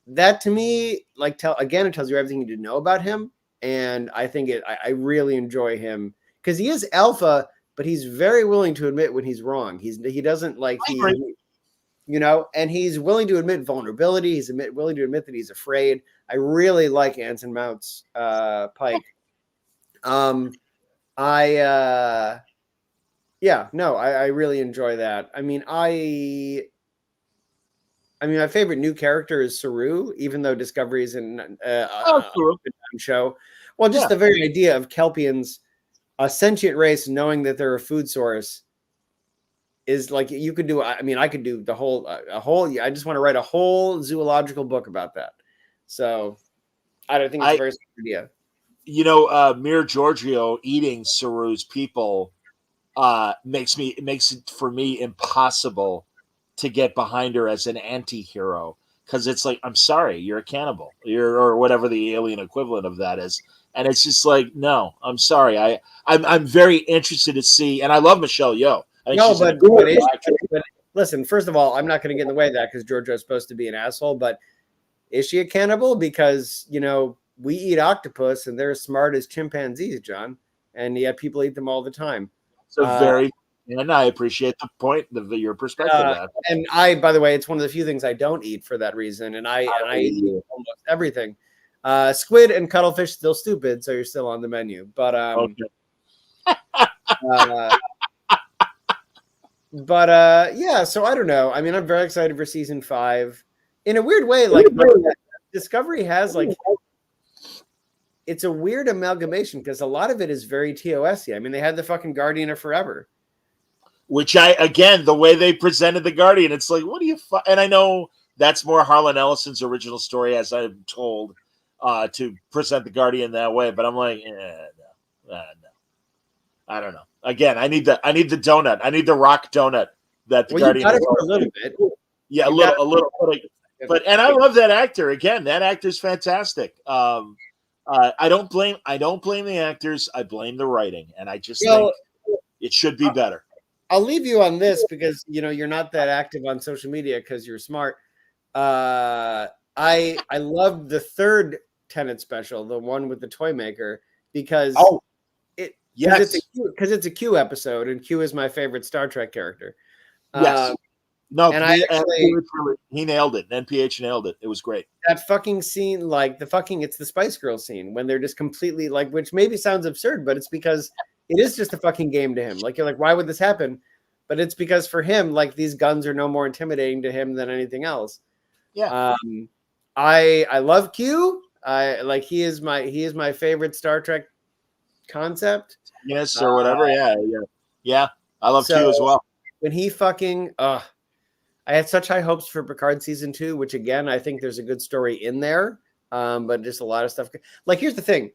That to me, like, it tells you everything you need to know about him, and I think I really enjoy him because he is alpha, but he's very willing to admit when he's wrong. He doesn't like and he's willing to admit vulnerability. He's willing to admit that he's afraid. I really like Anson Mount's Pike. I really enjoy that. I mean, my favorite new character is Saru, even though Discovery is a show. Well, just the very idea of Kelpians, a sentient race, knowing that they're a food source, is like you could do. I mean, I could do the whole. I just want to write a whole zoological book about that. So, I don't think it's a very smart idea. Mir Giorgio eating Saru's people makes it for me impossible to get behind her as an anti-hero because it's like, I'm sorry, you're a cannibal, or whatever the alien equivalent of that is, and it's just like, no, I'm sorry. I'm very interested to see, and I love Michelle Yeoh. But listen, first of all, I'm not going to get in the way of that because Giorgio's supposed to be an asshole, but is she a cannibal? Because we eat octopus and they're as smart as chimpanzees, John, and yet people eat them all the time. So and I appreciate the point of your perspective. And by the way, it's one of the few things I don't eat for that reason. And I eat almost everything. Squid and cuttlefish still stupid, so you're still on the menu. But so I don't know. I mean, I'm very excited for season 5. In a weird way, like Discovery has like it's a weird amalgamation because a lot of it is very TOS-y. I mean, they had the fucking Guardian of Forever. Which the way they presented the Guardian, it's like, what do you? And I know that's more Harlan Ellison's original story, as I'm told, to present the Guardian that way. But I'm like, no, I don't know. Again, I need the donut. I need the rock donut that the Guardian. You got it for a little bit. Yeah, a little. But I love that actor. Again, that actor's fantastic. I don't blame the actors. I blame the writing, and I just think it should be better. I'll leave you on this because you're not that active on social media because you're smart. I loved the third Tenet special, the one with the toy maker, because it's a Q episode, and Q is my favorite Star Trek character. Yes. He nailed it. NPH nailed it. It was great. That fucking scene, it's the Spice Girls scene when they're just completely which maybe sounds absurd, but it's because it is just a fucking game to him. Like, you're like, why would this happen? But it's because for him, these guns are no more intimidating to him than anything else. Yeah. I love Q. He is my favorite Star Trek concept. Yes, or whatever. Yeah. I love Q as well. When he fucking I had such high hopes for Picard season 2, which again I think there's a good story in there, but just a lot of stuff. Here's the thing: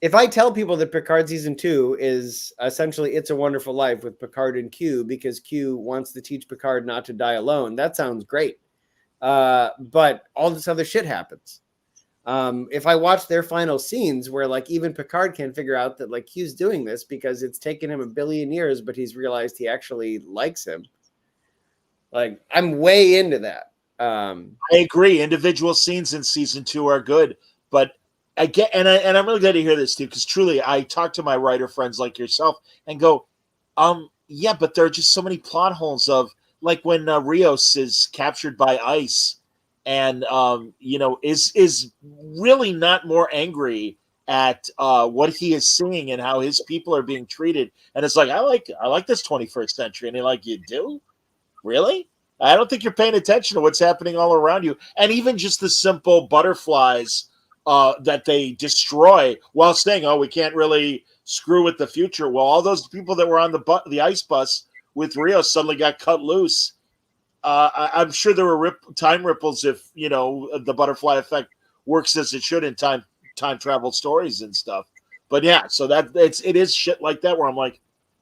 if I tell people that Picard season 2 is essentially It's a Wonderful Life with Picard and Q because Q wants to teach Picard not to die alone, that sounds great. But all this other shit happens. If I watch their final scenes where even Picard can't figure out that Q's doing this because it's taken him 1 billion years, but he's realized he actually likes him. I'm way into that. I agree. Individual scenes in season 2 are good, but I get, and I'm really glad to hear this too, because truly I talk to my writer friends like yourself and go, yeah, but there are just so many plot holes of when Rios is captured by ICE. And is really not more angry at what he is seeing and how his people are being treated. And it's I like this 21st century. And you're like, you do? Really? I don't think you're paying attention to what's happening all around you. And even just the simple butterflies that they destroy while saying, oh, we can't really screw with the future. Well, all those people that were on the ice bus with Rio suddenly got cut loose. I'm sure there were time ripples if, the butterfly effect works as it should in time travel stories and stuff. But yeah, so it is shit like that where I'm like,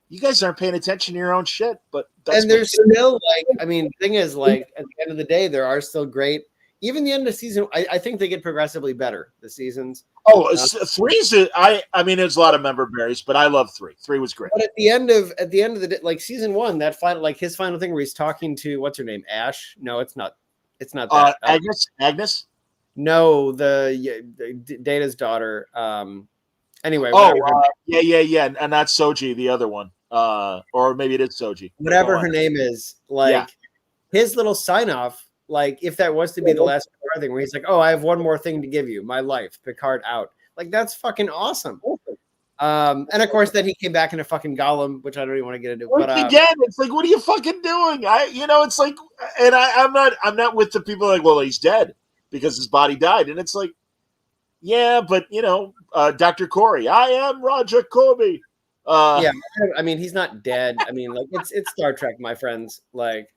you guys aren't paying attention to your own shit. But there's still the thing is at the end of the day, there are still great. Even the end of season, I think they get progressively better. The seasons. Oh, three's I mean, there's a lot of member berries, but I love 3. 3 was great. But at the end of the day, like season 1, that final, his final thing where he's talking to what's her name, Ash? No, it's not. It's not that. Agnes. No, the Data's daughter. Anyway. Yeah, and that's Soji, the other one. Or maybe it is Soji. Whatever her name is, his little sign off. Like, if that was to be the last Picard thing, where he's like, "Oh, I have one more thing to give you, my life." Picard out. Like, that's fucking awesome. And of course, then he came back in a fucking golem, which I don't even want to get into. But again, it's like, what are you fucking doing? It's like, and I'm not with the people like, well, he's dead because his body died, and it's like, yeah, but Dr. Corey, I am Roger Corby. Yeah, I mean, he's not dead. I mean, like, it's Star Trek, my friends. Like,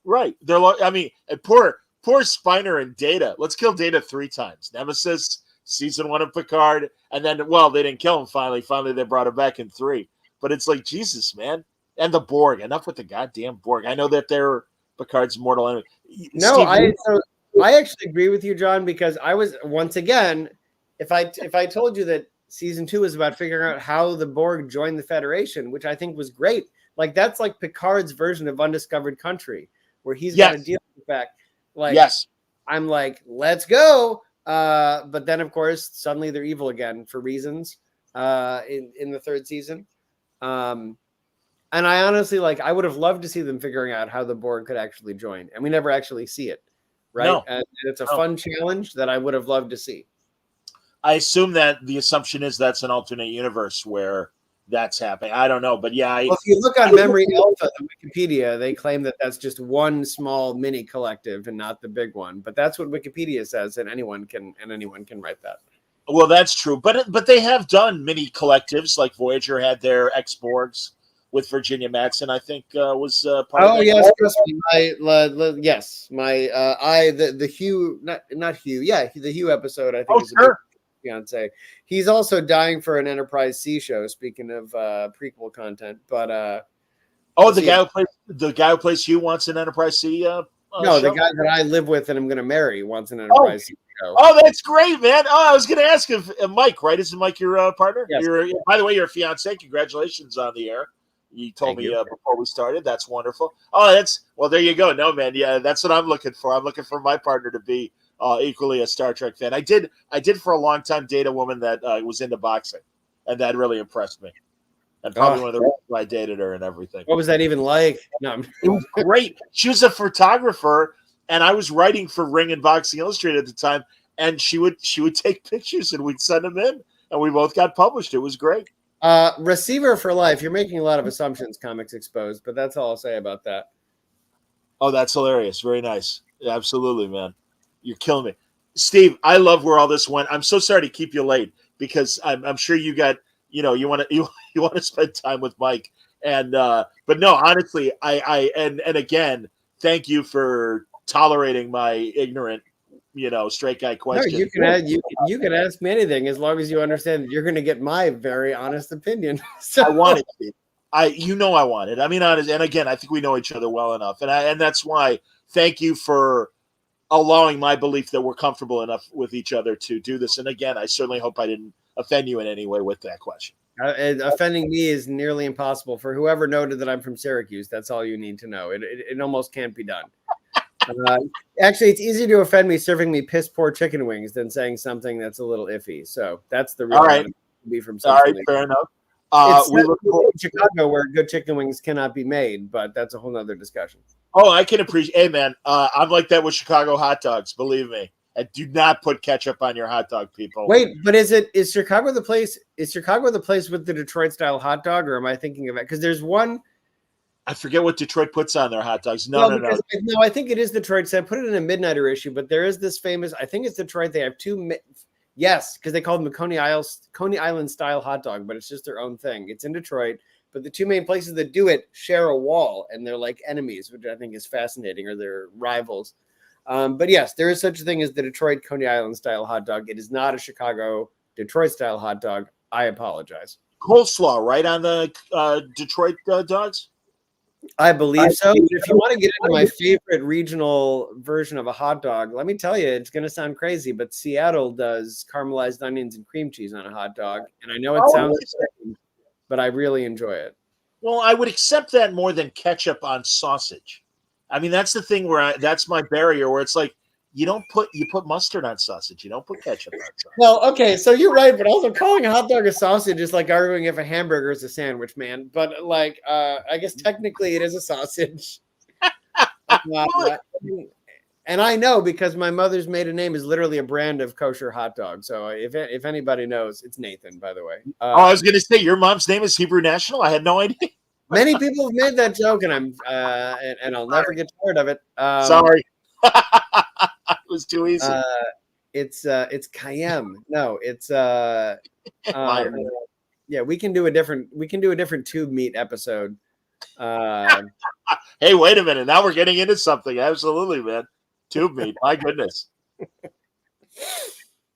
right. They're like, I mean, and poor Spiner and Data. Let's kill Data 3 times. Nemesis, season 1 of Picard, and then, well, they didn't kill him finally. Finally, they brought him back in 3. But it's like, Jesus, man. And the Borg. Enough with the goddamn Borg. I know that they're Picard's mortal enemy. No, I actually agree with you, John, because I was, once again, if I told you that season 2 is about figuring out how the Borg joined the Federation, which I think was great. Like, that's like Picard's version of Undiscovered Country, where he's got to deal with the fact. Like, I'm like, let's go. But then, of course, suddenly they're evil again for reasons in the 3rd season. And I honestly, I would have loved to see them figuring out how the Borg could actually join. And we never actually see it, right? No. And it's a fun challenge that I would have loved to see. I assume that the assumption is that's an alternate universe where that's happening. I don't know, but yeah. Well, if you look on Memory Alpha, the Wikipedia, they claim that that's just one small mini collective and not the big one. But that's what Wikipedia says, and anyone can write that. Well, that's true, but they have done mini collectives, like Voyager had their X-Borgs with Virginia Madsen, I think was part of that. Oh yes, the Hugh, not Hugh, the Hugh episode, I think. Oh, sure. Fiance. He's also dying for an Enterprise C show. Speaking of prequel content, but the guy who plays Hugh wants an Enterprise C. No, show? The guy that I live with and I'm going to marry wants an Enterprise C show. Oh, that's great, man. Oh, I was going to ask if Mike, right? Isn't Mike your partner? Yes. By the way, your fiance. Congratulations on the air. You told me before we started. That's wonderful. Oh, there you go. No, man. Yeah, that's what I'm looking for. I'm looking for my partner to be equally a Star Trek fan. I did for a long time date a woman that was into boxing, and that really impressed me. And probably one of the reasons why I dated her and everything. What was that even like? No, it was great. She was a photographer, and I was writing for Ring and Boxing Illustrated at the time. And she would take pictures, and we'd send them in, and we both got published. It was great. Receiver for life. You're making a lot of assumptions, Comics Exposed, but that's all I'll say about that. Oh, that's hilarious. Very nice. Yeah, absolutely, man. You're killing me. Steve, I love where all this went. I'm so sorry to keep you late because I'm sure you got, you want to spend time with Mike. And but no, honestly, I again, thank you for tolerating my ignorant, straight guy question. No, you can ask me anything as long as you understand that you're going to get my very honest opinion. So I want it, Steve. I want it. I mean, honest, and again, I think we know each other well enough, and that's why thank you for allowing my belief that we're comfortable enough with each other to do this. And again, I certainly hope I didn't offend you in any way with that question. Offending me is nearly impossible. For whoever noted that I'm from Syracuse, that's all you need to know. It almost can't be done. Actually, it's easier to offend me serving me piss poor chicken wings than saying something that's a little iffy. So that's the real all right. Be from all right, fair enough. We look in Chicago where good chicken wings cannot be made, but that's a whole nother discussion. Oh, I can appreciate. Hey, man, I'm like that with Chicago hot dogs. Believe me, and do not put ketchup on your hot dog, people. Wait, but is Chicago the place? Is Chicago the place with the Detroit style hot dog, or am I thinking of it? Because there's one. I forget what Detroit puts on their hot dogs. No. No, I think it is Detroit. So I put it in a Midnighter issue, but there is this famous. I think it's Detroit. They have two. Yes, because they call them the Coney Island style hot dog, but it's just their own thing. It's in Detroit, but the two main places that do it share a wall, and they're like enemies, which I think is fascinating, or they're rivals. But yes, there is such a thing as the Detroit Coney Island style hot dog. It is not a Chicago Detroit style hot dog. I apologize. Coleslaw, right on the Detroit dogs? I believe so. If you want to get into my favorite regional version of a hot dog, let me tell you, it's going to sound crazy, but Seattle does caramelized onions and cream cheese on a hot dog. And I know it sounds strange, but I really enjoy it. Well, I would accept that more than ketchup on sausage. I mean, that's the thing where that's my barrier, where it's like, you put mustard on sausage. You don't put ketchup on sausage. Well, okay, so you're right, but also calling a hot dog a sausage is like arguing if a hamburger is a sandwich, man. But like, I guess technically it is a sausage. And I know because my mother's maiden name is literally a brand of kosher hot dog. So if anybody knows, it's Nathan, by the way. I was going to say your mom's name is Hebrew National. I had no idea. Many people have made that joke, and and I'll never get tired of it. Sorry. It was too easy. It's Kayem. No, it's yeah, we can do a different tube meat episode. Hey, wait a minute. Now we're getting into something. Absolutely, man. Tube meat. My goodness.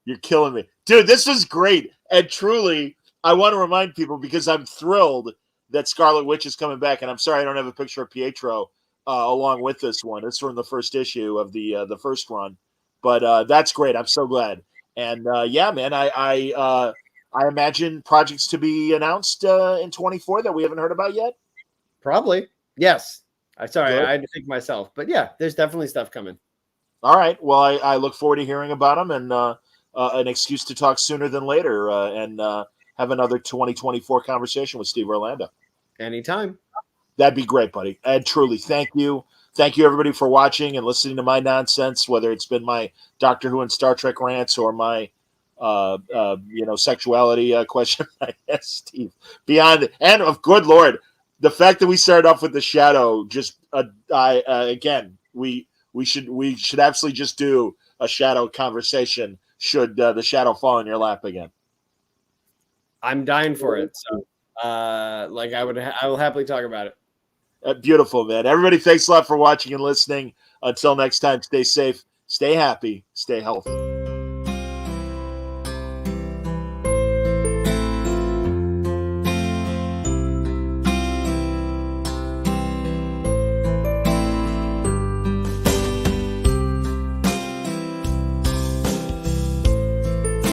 You're killing me. Dude, this was great. And truly, I want to remind people because I'm thrilled that Scarlet Witch is coming back. And I'm sorry I don't have a picture of Pietro along with this one. It's from the first issue of the first run. But that's great. I'm so glad. And yeah, man, I imagine projects to be announced in 24 that we haven't heard about yet. Probably. Yes. I Good. had to think myself. But yeah, there's definitely stuff coming. All right. Well, I look forward to hearing about them and an excuse to talk sooner than later and have another 2024 conversation with Steve Orlando. Anytime. That'd be great, buddy. And truly, thank you. Thank you, everybody, for watching and listening to my nonsense, whether it's been my Doctor Who and Star Trek rants or my, sexuality question. I guess, Steve. Beyond and of good Lord, the fact that we started off with the Shadow, just again, we should absolutely just do a Shadow conversation. Should the Shadow fall in your lap again? I'm dying for it. So, I will happily talk about it. Beautiful, man. Everybody, thanks a lot for watching and listening. Until next time, stay safe, stay happy, stay healthy.